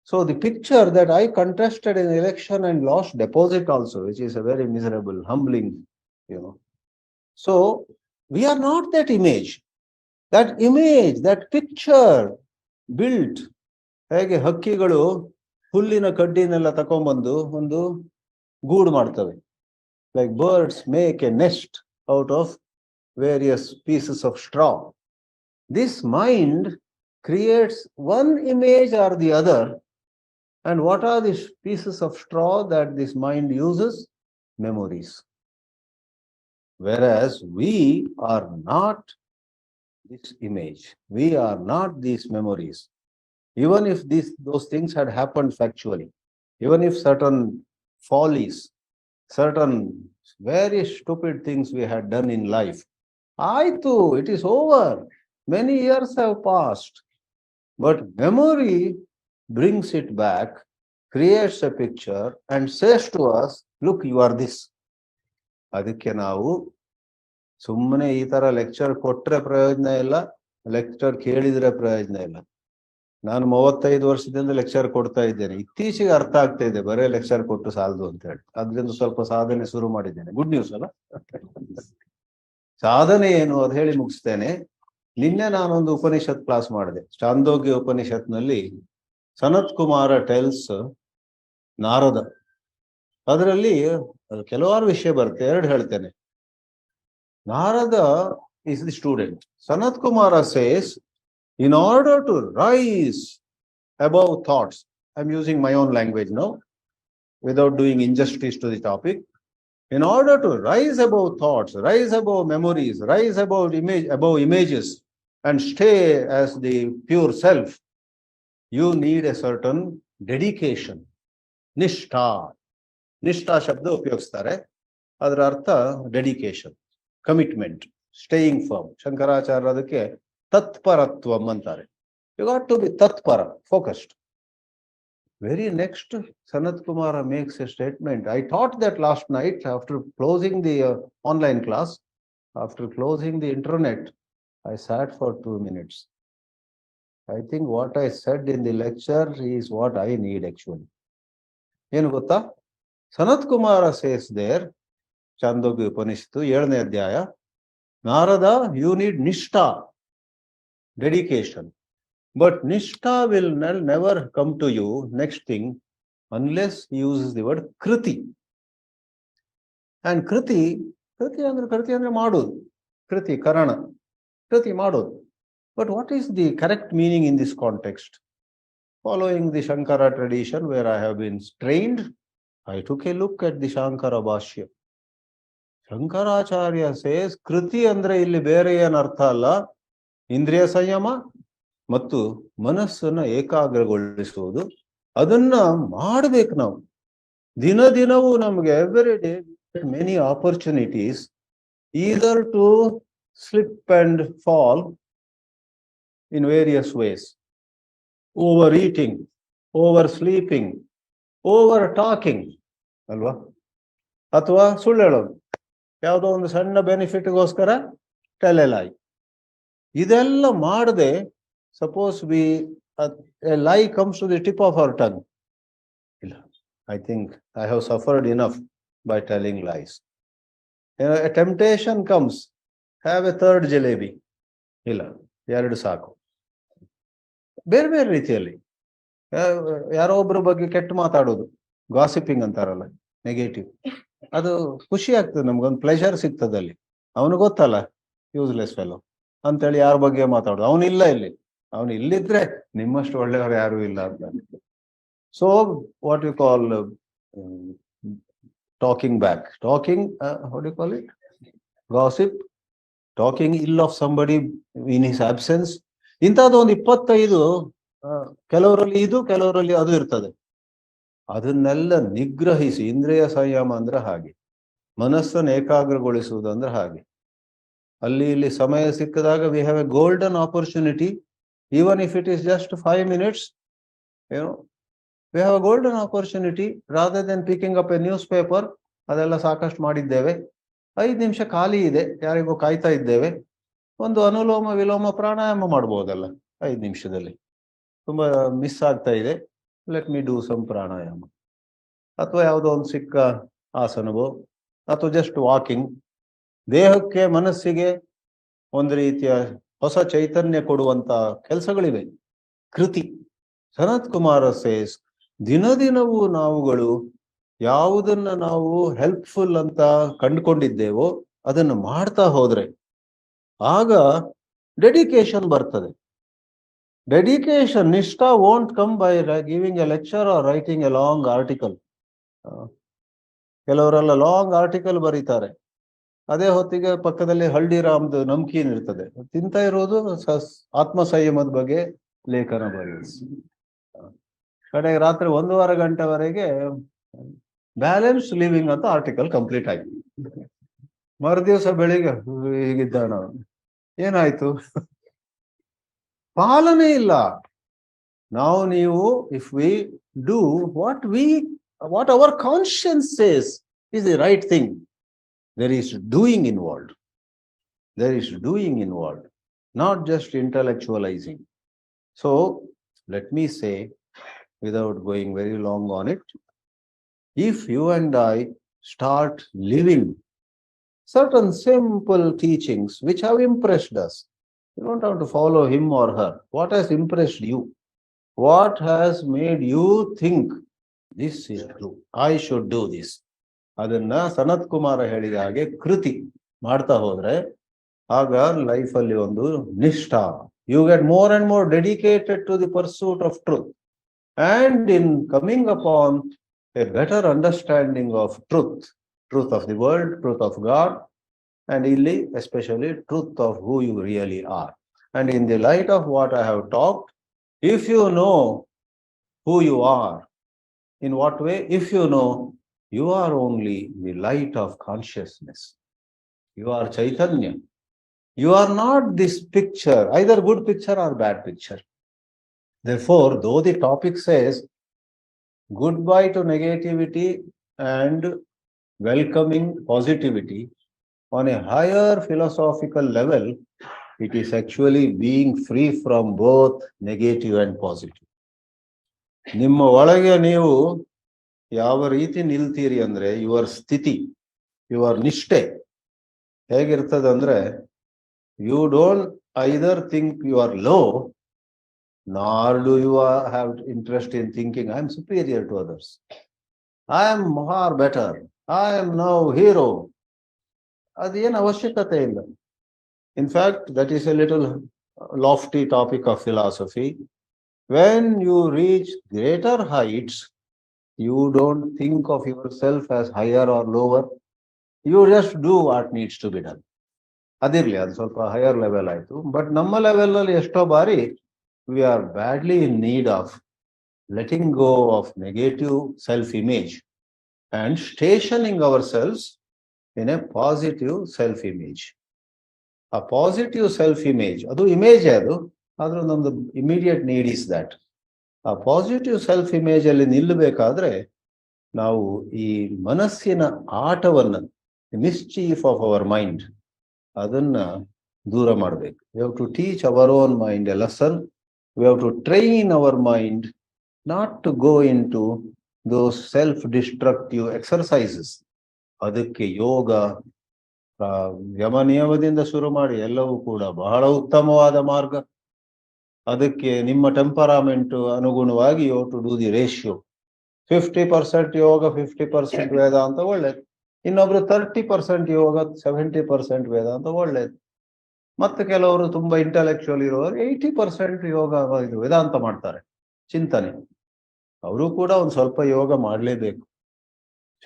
So the picture that I contested in election and lost deposit also, which is a very miserable, humbling, So we are not that image. That image, that picture built, ಹೇಗೆ ಹಕ್ಕಿಗಳು ಹುಲ್ಲಿನ ಕಡ್ಡಿನೆಲ್ಲ ತಕೊಂಡ್ಬಂದು ಒಂದು ಗೂಡು ಮಾಡ್ತವೆ. Like birds make a nest out of various pieces of straw. This mind creates one image or the other. And what are these pieces of straw that this mind uses? Memories. Whereas we are not this image. We are not these memories. Even if those things had happened factually, even if certain follies, certain very stupid things we had done in life, it is over. Many years have passed. But memory brings it back, creates a picture, and says to us, look, you are this. ಅದಕ್ಕೆ ನಾವು ಸುಮ್ಮನೆ ಈ ತರ lecture ಕೊಟ್ರೆ ಪ್ರಯೋಜನ ಇಲ್ಲ, lecture ಕೇಳಿದ್ರೆ ಪ್ರಯೋಜನ ಇಲ್ಲ. ನಾನು 35 ವರ್ಷದಿಂದ ಲೆಕ್ಚರ್ ಕೊಡ್ತಾ ಇದ್ದೇನೆ. ಇತ್ತೀಚೆಗೆ ಅರ್ಥ ಆಗ್ತಾ ಇದೆ ಬರೇ ಲೆಕ್ಚರ್ ಕೊಟ್ಟು ಸಾಲದು ಅಂತ ಹೇಳಿ. ಅದ್ರಿಂದ ಸ್ವಲ್ಪ ಸಾಧನೆ ಶುರು ಮಾಡಿದ್ದೇನೆ. ಗುಡ್ ನ್ಯೂಸ್ ಅಲ್ಲ. ಸಾಧನೆ ಏನು ಅದು ಹೇಳಿ ಮುಗಿಸ್ತೇನೆ. ನಿನ್ನೆ ನಾನೊಂದು ಉಪನಿಷತ್ ಕ್ಲಾಸ್ ಮಾಡಿದೆ. ಚಾಂದೋಗ್ಯ ಉಪನಿಷತ್ನಲ್ಲಿ ಸನತ್ ಕುಮಾರ ಟೆಲ್ಸ್ ನಾರದ. ಅದರಲ್ಲಿ ಕೆಲವಾರು ವಿಷಯ ಬರುತ್ತೆ, ಎರಡು ಹೇಳ್ತೇನೆ. Narada is the student. Sanat Kumara says, in order to rise above thoughts, I'm using my own language now, without doing injustice to the topic. In order to rise above thoughts, rise above memories, rise above images, and stay as the pure self, you need a certain dedication. Nishtha. Nishtha ಶಬ್ದ ಉಪಯೋಗಿಸ್ತಾರೆ. ಅದರ ಅರ್ಥ dedication, commitment, staying firm. Shankaracharya ಅದಕ್ಕೆ ತತ್ಪರತ್ವಂ ಅಂತಾರೆ. You got to be ತತ್ಪರ, focused. Very next, Sanat Kumara makes a statement. I taught that last night after closing the online class, after closing the internet. I sat for 2 minutes. I think what I said in the lecture is what I need actually. ಏನು ಗೊತ್ತಾ? Sanat Kumara says there, Chandogya ಉಪನಿಷತ್ತು 7ನೇ ಅಧ್ಯಾಯ, Narada, you need nishtha, dedication. But nishtha will never come to you, next thing, unless he uses the word kriti. And kriti ಅಂದ್ರೆ ಮಾಡೋದು. Kriti, karana. Kriti ಮಾಡೋದು. But what is the correct meaning in this context? Following the Shankara tradition where I have been trained, I took a look at the Shankara Bhashya. Shankaracharya says, kriti ಅಂದ್ರೆ ಇಲ್ಲಿ ಬೇರೆ ಏನು ಅರ್ಥ ಅಲ್ಲ, ಇಂದ್ರಿಯ ಸಂಯಮ ಮತ್ತು ಮನಸ್ಸನ್ನ ಏಕಾಗ್ರಗೊಳಿಸುವುದು. ಅದನ್ನ ಮಾಡ್ಬೇಕು ನಾವು. ದಿನವೂ ನಮ್ಗೆ every day many opportunities either to slip and fall in various ways. Over eating, over sleeping, over talking ಅಲ್ವಾ, ಅಥವಾ ಸುಳ್ಳು ಹೇಳೋದು, ಯಾವುದೋ ಒಂದು ಸಣ್ಣ ಬೆನಿಫಿಟ್ಗೋಸ್ಕರ ಟೆಲೆಲಾಯ್. ಇದೆಲ್ಲ ಮಾಡದೆ, suppose a lie comes to the tip of our tongue. I think I have suffered enough by telling lies. A temptation comes, have a third jalebi. ಇಲ್ಲ, 2 ಸಾಕು. ಬೇರೆ ಬೇರೆ ರೀತಿಯಲ್ಲಿ ಯಾರೋ ಒಬ್ಬರ ಬಗ್ಗೆ ಕೆಟ್ಟ ಮಾತಾಡೋದು, ಗಾಸಿಪಿಂಗ್ ಅಂತಾರಲ್ಲ, ನೆಗೆಟಿವ್. ಅದು ಖುಷಿ ಆಗ್ತದೆ, ನಮ್ಗೊಂದು ಪ್ಲೆಷರ್ ಸಿಗ್ತದಲ್ಲಿ. ಅವನು ಗೊತ್ತಲ್ಲ ಯೂಸ್ಲೆಸ್ ಫೆಲೋ ಅಂತೇಳಿ ಯಾರ ಬಗ್ಗೆ ಮಾತಾಡೋದು. ಅವನಿಲ್ಲ ಇಲ್ಲಿ, ಅವನು ಇಲ್ಲಿದ್ರೆ ನಿಮ್ಮಷ್ಟು ಒಳ್ಳೆಯವರು ಯಾರು ಇಲ್ಲ ಅಂತ. So what you call talking back, talking what you call it, gossip, talking ill of somebody in his absence. ಇಂಥದ್ದು ಒಂದು 25 ಕೆಲವರಲ್ಲಿ ಇದು, ಕೆಲವರಲ್ಲಿ ಅದು ಇರ್ತದೆ. ಅದನ್ನೆಲ್ಲ ನಿಗ್ರಹಿಸಿ, ಇಂದ್ರಿಯ ಸಂಯಮ ಅಂದ್ರೆ ಹಾಗೆ, ಮನಸ್ಸನ್ನು ಏಕಾಗ್ರಗೊಳಿಸುವುದು ಅಂದ್ರೆ ಹಾಗೆ. ಅಲ್ಲಿ ಇಲ್ಲಿ ಸಮಯ ಸಿಕ್ಕಿದಾಗ we have A golden opportunity, even if it is just 5 minutes, we have a golden opportunity rather than picking up a newspaper. ಅದೆಲ್ಲ ಸಾಕಷ್ಟು ಮಾಡಿದ್ದೇವೆ. 5 ನಿಮಿಷ ಖಾಲಿ ಇದೆ, ಯಾರಿಗೋ ಕಾಯ್ತಾ ಇದ್ದೇವೆ, ಒಂದು ಅನುಲೋಮ ವಿಲೋಮ ಪ್ರಾಣಾಯಾಮ ಮಾಡ್ಬೋದಲ್ಲ 5 ನಿಮಿಷದಲ್ಲಿ. ತುಂಬಾ ಮಿಸ್ ಆಗ್ತಾ ಇದೆ, ಲೆಟ್ ಮಿ ಡೂ ಸಮ್ ಪ್ರಾಣಾಯಾಮ. ಅಥವಾ ಯಾವುದೋ ಒಂದು ಸಿಕ್ಕ ಆಸನವೋ, ಅಥವಾ ಜಸ್ಟ್ ವಾಕಿಂಗ್. ದೇಹಕ್ಕೆ ಮನಸ್ಸಿಗೆ ಒಂದು ರೀತಿಯ ಹೊಸ ಚೈತನ್ಯ ಕೊಡುವಂತ ಕೆಲಸಗಳಿವೆ. ಕೃತಿ. ಸನತ್ ಕುಮಾರ ಸೇಸ್, ದಿನವೂ ನಾವುಗಳು ಯಾವುದನ್ನ ನಾವು ಹೆಲ್ಪ್ಫುಲ್ ಅಂತ ಕಂಡುಕೊಂಡಿದ್ದೇವೋ ಅದನ್ನು ಮಾಡ್ತಾ ಹೋದ್ರೆ ಆಗ ಡೆಡಿಕೇಶನ್ ಬರ್ತದೆ. Dedication, Nishtha won't come by giving a lecture or writing a long article. ಕೆಲವರೆಲ್ಲ ಲಾಂಗ್ ಆರ್ಟಿಕಲ್ ಬರೀತಾರೆ, ಅದೇ ಹೊತ್ತಿಗೆ ಪಕ್ಕದಲ್ಲಿ ಹಲ್ದಿರಾಮ್ದು ನಮ್ಕೀನ್ ಇರ್ತದೆ, ತಿಂತ ಇರೋದು ಆತ್ಮ ಸಂಯಮದ ಬಗ್ಗೆ ಲೇಖನ ಬರೆಯೋದು. ಕಡೆಗೆ ರಾತ್ರಿ 1.5 ಗಂಟೆವರೆಗೆ ಬ್ಯಾಲೆನ್ಸ್ ಲಿವಿಂಗ್ ಅಂತ ಆರ್ಟಿಕಲ್ ಕಂಪ್ಲೀಟ್ ಆಯ್ತು. ಮರುದಿವಸ ಬೆಳಿಗ್ಗೆ ಹೀಗಿದ್ದಾನ, ಏನಾಯ್ತು? ಪಾಲನೆ ಇಲ್ಲ. ನಾವು ನೀವು if we do what our conscience says is the right thing, there is doing involved. There is doing involved, not just intellectualizing. So let me say, without going very long on it, if you and I start living certain simple teachings which have impressed us, you don't have to follow him or her. What has impressed you? What has made you think this is true? I should do this. ಅದನ್ನ ಸನತ್ ಕುಮಾರ ಹೇಳಿದ ಹಾಗೆ ಕೃತಿ ಮಾಡ್ತಾ ಹೋದ್ರೆ ಆಗ ಲೈಫಲ್ಲಿ ಒಂದು ನಿಷ್ಠ. You get more and more dedicated to the pursuit of truth, and in coming upon a better understanding of truth of the world, truth of God, and ಇಲ್ಲಿ especially truth of who you really are. And in the light of what I have talked, if you know who you are, in what way? If you know you are only the light of consciousness, you are Chaitanya, you are not this picture, either good picture or bad picture. Therefore, though the topic says goodbye to negativity and welcoming positivity, on a higher philosophical level, it is actually being free from both negative and positive. ನಿಮ್ಮ ಒಳಗೆ ನೀವು ಯಾವ ರೀತಿ ನಿಲ್ತೀರಿ ಅಂದ್ರೆ your ಸ್ಥಿತಿ, your ನಿಷ್ಠೆ ಹೇಗಿರ್ತದಂದ್ರೆ, you don't either think you are low, nor do you have interest in thinking I am superior to others, I am far better, I am now hero. ಅದೇನು ಅವಶ್ಯಕತೆ ಇಲ್ಲ. In fact, that is a little lofty topic of philosophy. When you reach greater heights, you don't think of yourself as higher or lower. You just do what needs to be done. ಅದಿರ್ಲಿ, ಅದು ಸ್ವಲ್ಪ higher level ಆಯ್ತು. But ನಮ್ಮ level ಅಲ್ಲಿ ಎಷ್ಟೋ ಬಾರಿ we are badly in need of letting go of negative self-image and stationing ourselves in a positive self-image. A positive self-image, ಅದು image, ಅದು ಆದ್ರೂ ನಮ್ದು ಇಮಿಡಿಯೇಟ್ ನೀಡ್ ಇಸ್ ದಟ್. ಆ ಪಾಸಿಟಿವ್ ಸೆಲ್ಫ್ ಇಮೇಜ್ ಅಲ್ಲಿ ನಿಲ್ಲಬೇಕಾದ್ರೆ ನಾವು ಈ ಮನಸ್ಸಿನ ಆಟವನ್ನ, ಮಿಸ್ಚೀಫ್ ಆಫ್ ಅವರ್ ಮೈಂಡ್, ಅದನ್ನ ದೂರ ಮಾಡಬೇಕು. We have to teach our own mind a lesson. We have to train our mind not to go into those self destructive exercises. ಅದಕ್ಕೆ ಯೋಗ, ಯಮ ನಿಯಮದಿಂದ ಶುರು ಮಾಡಿ ಎಲ್ಲವೂ ಕೂಡ ಬಹಳ ಉತ್ತಮವಾದ ಮಾರ್ಗ. ಅದಕ್ಕೆ ನಿಮ್ಮ ಟೆಂಪರಾಮೆಂಟ್ ಅನುಗುಣವಾಗಿ you to do the ratio. 50% yoga, 50% Vedanta ಒಳ್ಳೇದು. ಇನ್ನೊಬ್ರು 30% ಯೋಗ, 70% ವೇದಾಂತ ಒಳ್ಳೇದು. ಮತ್ತೆ ಕೆಲವರು ತುಂಬಾ ಇಂಟೆಲೆಕ್ಚುಯಲ್ ಇರೋರು 80% ಯೋಗ, ಇದು ವೇದಾಂತ ಮಾಡ್ತಾರೆ, ಚಿಂತನೆ. ಅವರು ಕೂಡ ಒಂದು ಸ್ವಲ್ಪ ಯೋಗ ಮಾಡಲೇಬೇಕು.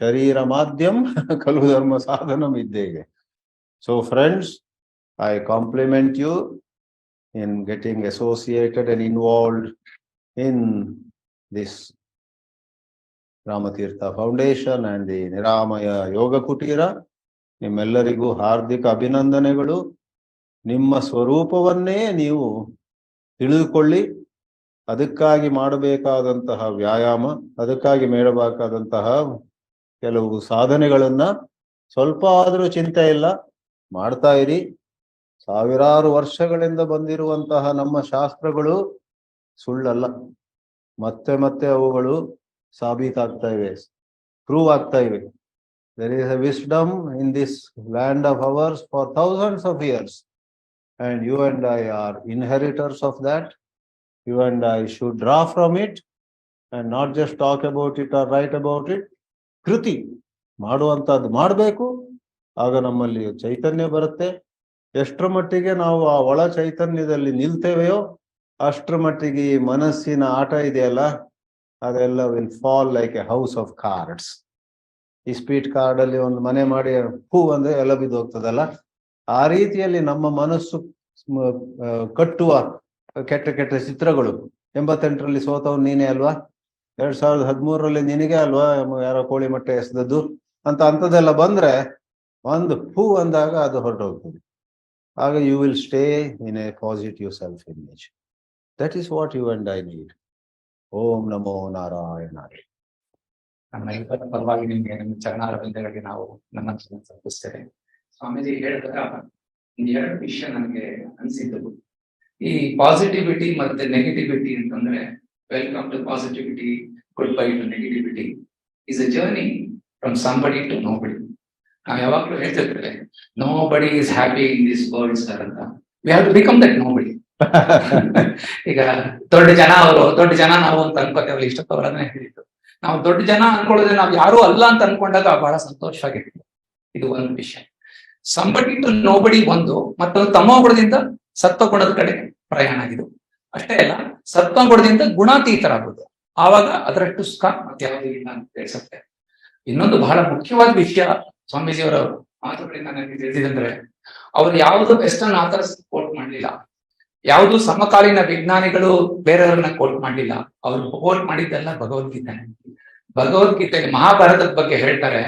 ಶರೀರ ಮಾಧ್ಯಮ ಖಲು ಧರ್ಮ ಸಾಧನಂ ಇದ್ದೇಗೆ. So friends, I compliment you in getting associated and involved in this Ramatheertha Foundation and the Niramaya Yogakuteeram. ನಿಮ್ಮೆಲ್ಲರಿಗೂ ಹಾರ್ದಿಕ ಅಭಿನಂದನೆಗಳು. ನಿಮ್ಮ ಸ್ವರೂಪವನ್ನೇ ನೀವು ತಿಳಿದುಕೊಳ್ಳಿ. ಅದಕ್ಕಾಗಿ ಮಾಡಬೇಕಾದಂತಹ ವ್ಯಾಯಾಮ, ಅದಕ್ಕಾಗಿ ಮಾಡಬೇಕಾದಂತಹ ಕೆಲವು ಸಾಧನೆಗಳನ್ನ ಸ್ವಲ್ಪ ಆದರೂ ಚಿಂತೆ ಇಲ್ಲ ಮಾಡ್ತಾ ಇರಿ. ಸಾವಿರಾರು ವರ್ಷಗಳಿಂದ ಬಂದಿರುವಂತಹ ನಮ್ಮ ಶಾಸ್ತ್ರಗಳು ಸುಳ್ಳಲ್ಲ. ಮತ್ತೆ ಮತ್ತೆ ಅವುಗಳು ಸಾಬೀತಾಗ್ತಾ ಇವೆ, ಪ್ರೂವ್ ಆಗ್ತಾ ಇವೆ. There is a wisdom in this land of ours for thousands of years, and you and I are inheritors of that. You and I should draw from it and not just talk about it or write about it. ಕೃತಿ ಮಾಡುವಂತದ್ದು ಮಾಡಬೇಕು. ಆಗ ನಮ್ಮಲ್ಲಿ ಚೈತನ್ಯ ಬರುತ್ತೆ. ಎಷ್ಟರ ಮಟ್ಟಿಗೆ ನಾವು ಆ ಒಳ ಚೈತನ್ಯದಲ್ಲಿ ನಿಲ್ತೇವೆಯೋ ಅಷ್ಟರ ಮಟ್ಟಿಗೆ ಈ ಮನಸ್ಸಿನ ಆಟ ಇದೆಯಲ್ಲ, ಅದೆಲ್ಲ will fall like A house of cards. ಈ ಸ್ಪೀಡ್ ಕಾರ್ಡ್ ಅಲ್ಲಿ ಒಂದು ಮನೆ ಮಾಡಿ ಹೂ ಅಂದ್ರೆ ಎಲ್ಲ ಬಿದ್ದು ಹೋಗ್ತದಲ್ಲ, ಆ ರೀತಿಯಲ್ಲಿ ನಮ್ಮ ಮನಸ್ಸು ಕಟ್ಟುವ ಕೆಟ್ಟ ಕೆಟ್ಟ ಚಿತ್ರಗಳು. 88ರಲ್ಲಿ ಸೋತವ್ ನೀನೇ ಅಲ್ವಾ, 2013ರಲ್ಲಿ ನಿನಗೆ ಅಲ್ವಾ ಯಾರೋ ಕೋಳಿ ಮೊಟ್ಟೆ ಎಸೆದದ್ದು ಅಂತ ಅಂಥದ್ದೆಲ್ಲ ಬಂದ್ರೆ ಒಂದು ಹೂ ಅಂದಾಗ ಅದು ಹೊರಟೋಗ್ತದೆ. ಆಗ you will stay in a positive self image. That is what you and I need. ಓಂ ನಮೋ ನಾರಾಯಣಾಯ. ನಮ್ಮ ಇವತ್ತು ಪರವಾಗಿ ನಿಮ್ಗೆ ನಿಮ್ಮ ಚರಣಾರವಿಂದಗಳಿಗೆ ನಾವು ನಮ್ಮನ್ನು ಸಮರ್ಪಿಸ್ತೇವೆ. ಸ್ವಾಮೀಜಿ ಹೇಳಿದಾಗ ಒಂದು ಎರಡು ವಿಷಯ ನನಗೆ ಅನಿಸಿದ್ದು. ಈ ಪಾಸಿಟಿವಿಟಿ ಮತ್ತೆ ನೆಗೆಟಿವಿಟಿ ಅಂತಂದ್ರೆ, welcome to positivity, good by to negativity, is a journey from somebody to nobody. ನಾವು ಯಾವಾಗ್ಲೂ ಹೇಳ್ತಿರ್ತೇವೆ, nobody is happy in this world sir ಅಂತ. We have to become that nobody. ಈಗ ದೊಡ್ಡ ಜನ ನಾವು ಅಂತ ಅನ್ಕೋತೇವಲ್ಲ, ಇಷ್ಟಪವರನ್ನೇ ಹೇಳಿದ್ದು. ನಾವು ದೊಡ್ಡ ಜನ ಅನ್ಕೊಳ್ಳೋದ್ರೆ ನಾವು ಯಾರು ಅಲ್ಲ ಅಂತ ಅನ್ಕೊಂಡಾಗ ಬಹಳ ಸಂತೋಷವಾಗಿರ್ತೀವಿ. ಇದು ಒಂದು ವಿಷಯ. ಸಂಬಡಿ ಟು ನೋಬಡಿ ಒಂದು, ಮತ್ತೊಂದು ತಮೋಗುಣದಿಂದ ಸತ್ವಗುಣದ ಕಡೆ ಪ್ರಯಾಣ ಆಗಿದ್ದು. ಅಷ್ಟೇ ಅಲ್ಲ, ಸತ್ವಗುಣದಿಂದ ಗುಣಾತೀತರಾಗುವುದು. ಆವಾಗ ಅದರಷ್ಟು ಸುಖ ಮತ್ತೆ ಯಾವುದೂ ಇಲ್ಲ ಅಂತ ತಿಳಿಸುತ್ತೆ. ಇನ್ನೊಂದು ಬಹಳ ಮುಖ್ಯವಾದ ವಿಷಯ ಸ್ವಾಮೀಜಿಯವರ ಮಾತುಗಳಿಂದ ನನಗೆ ತಿಳಿದಿದಂದ್ರೆ, ಅವರು ಯಾವುದು ವೆಸ್ಟರ್ನ್ ಆಥರ್ಸ್ ಕೋಟ್ ಮಾಡಲಿಲ್ಲ, ಯಾವುದು ಸಮಕಾಲೀನ ವಿಜ್ಞಾನಿಗಳು ಬೇರೆಯವ್ರನ್ನ ಕೋಟ್ ಮಾಡಲಿಲ್ಲ. ಅವ್ರು ಕೋಟ್ ಮಾಡಿದ್ದೆಲ್ಲ ಭಗವದ್ಗೀತೆ. ಭಗವದ್ಗೀತೆಯಲ್ಲಿ ಮಹಾಭಾರತದ ಬಗ್ಗೆ ಹೇಳ್ತಾರೆ.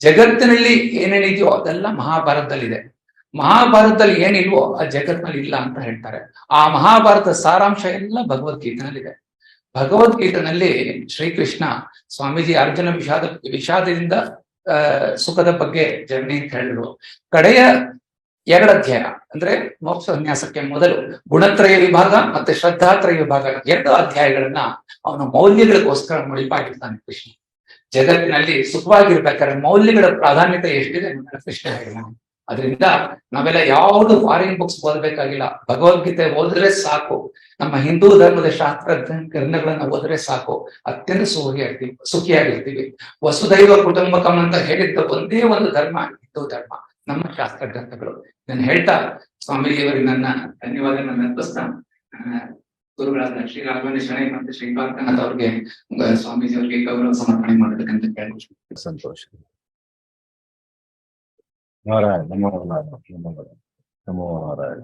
ಜಗತ್ತಿನಲ್ಲಿ ಏನೇನಿದೆಯೋ ಅದೆಲ್ಲ ಮಹಾಭಾರತದಲ್ಲಿದೆ. ಮಹಾಭಾರತದಲ್ಲಿ ಏನಿಲ್ವೋ ಆ ಜಗತ್ತಿನಲ್ಲಿ ಇಲ್ಲ ಅಂತ ಹೇಳ್ತಾರೆ. ಆ ಮಹಾಭಾರತ ಸಾರಾಂಶ ಎಲ್ಲ ಭಗವದ್ಗೀತೆನಲ್ಲಿದೆ. ಭಗವದ್ಗೀತೆನಲ್ಲಿ ಶ್ರೀಕೃಷ್ಣ ಸ್ವಾಮೀಜಿ ಅರ್ಜುನ ವಿಷಾದದಿಂದ ಸುಖದ ಬಗ್ಗೆ ಜರ್ನಿ ಅಂತ ಹೇಳಿದ್ರು. ಕಡೆಯ 2 ಅಧ್ಯಾಯ ಅಂದ್ರೆ ಮೋಕ್ಷ ಸನ್ಯಾಸಕ್ಕೆ ಮೊದಲು ಗುಣತ್ರಯ ವಿಭಾಗ ಮತ್ತೆ ಶ್ರದ್ಧಾತ್ರಯ ವಿಭಾಗ 2 ಅಧ್ಯಾಯಗಳನ್ನ ಅವನ ಮೌಲ್ಯಗಳಿಗೋಸ್ಕರ ಮುಡಿಪಾಗಿರ್ತಾನೆ ಕೃಷ್ಣ. ಜಗತ್ತಿನಲ್ಲಿ ಸುಖವಾಗಿರ್ಬೇಕಾದ್ರೆ ಮೌಲ್ಯಗಳ ಪ್ರಾಧಾನ್ಯತೆ ಎಷ್ಟಿದೆ ಕೃಷ್ಣ ಹೇಳಿದ. ಅದರಿಂದ ನಾವೆಲ್ಲ ಯಾವುದು ಫಾರಿನ್ ಬುಕ್ಸ್ ಓದಬೇಕಾಗಿಲ್ಲ. ಭಗವದ್ಗೀತೆ ಓದಿದ್ರೆ ಸಾಕು. ನಮ್ಮ ಹಿಂದೂ ಧರ್ಮದ ಶಾಸ್ತ್ರ ಗ್ರಂಥಗಳನ್ನ ಓದಿದ್ರೆ ಸಾಕು, ಅತ್ಯಂತ ಸುಖಿಯಾಗಿರ್ತೀವಿ. ವಸುದೈವ ಕುಟುಂಬಕಂ ಅಂತ ಹೇಳಿದ್ದ ಒಂದೇ ಒಂದು ಧರ್ಮ ಹಿಂದೂ ಧರ್ಮ, ನಮ್ಮ ಶಾಸ್ತ್ರ ಗ್ರಂಥಗಳು. ನಾನು ಹೇಳ್ತಾ ಸ್ವಾಮೀಜಿಯವರಿಗೆ ನನ್ನ ಧನ್ಯವಾದ ಅರ್ಪಿಸ್ತಾ, ಗುರುಗಳಾದ ಶ್ರೀ ರಾಘವೇಂದ್ರ ಶರಣೈ ಮತ್ತು ಶ್ರೀಪಾದನಾಥ್ ಅವ್ರಿಗೆ ಸ್ವಾಮೀಜಿ ಅವರಿಗೆ ಗೌರವ ಸಮರ್ಪಣೆ ಮಾಡಬೇಕಂತ ಕೇಳ್ಬೋದು. ಸಂತೋಷ. ನಾರಾಯಣ ನಮೋ ನಾರಾಯಣ ನಮೋ ನಾರಾಯಣ.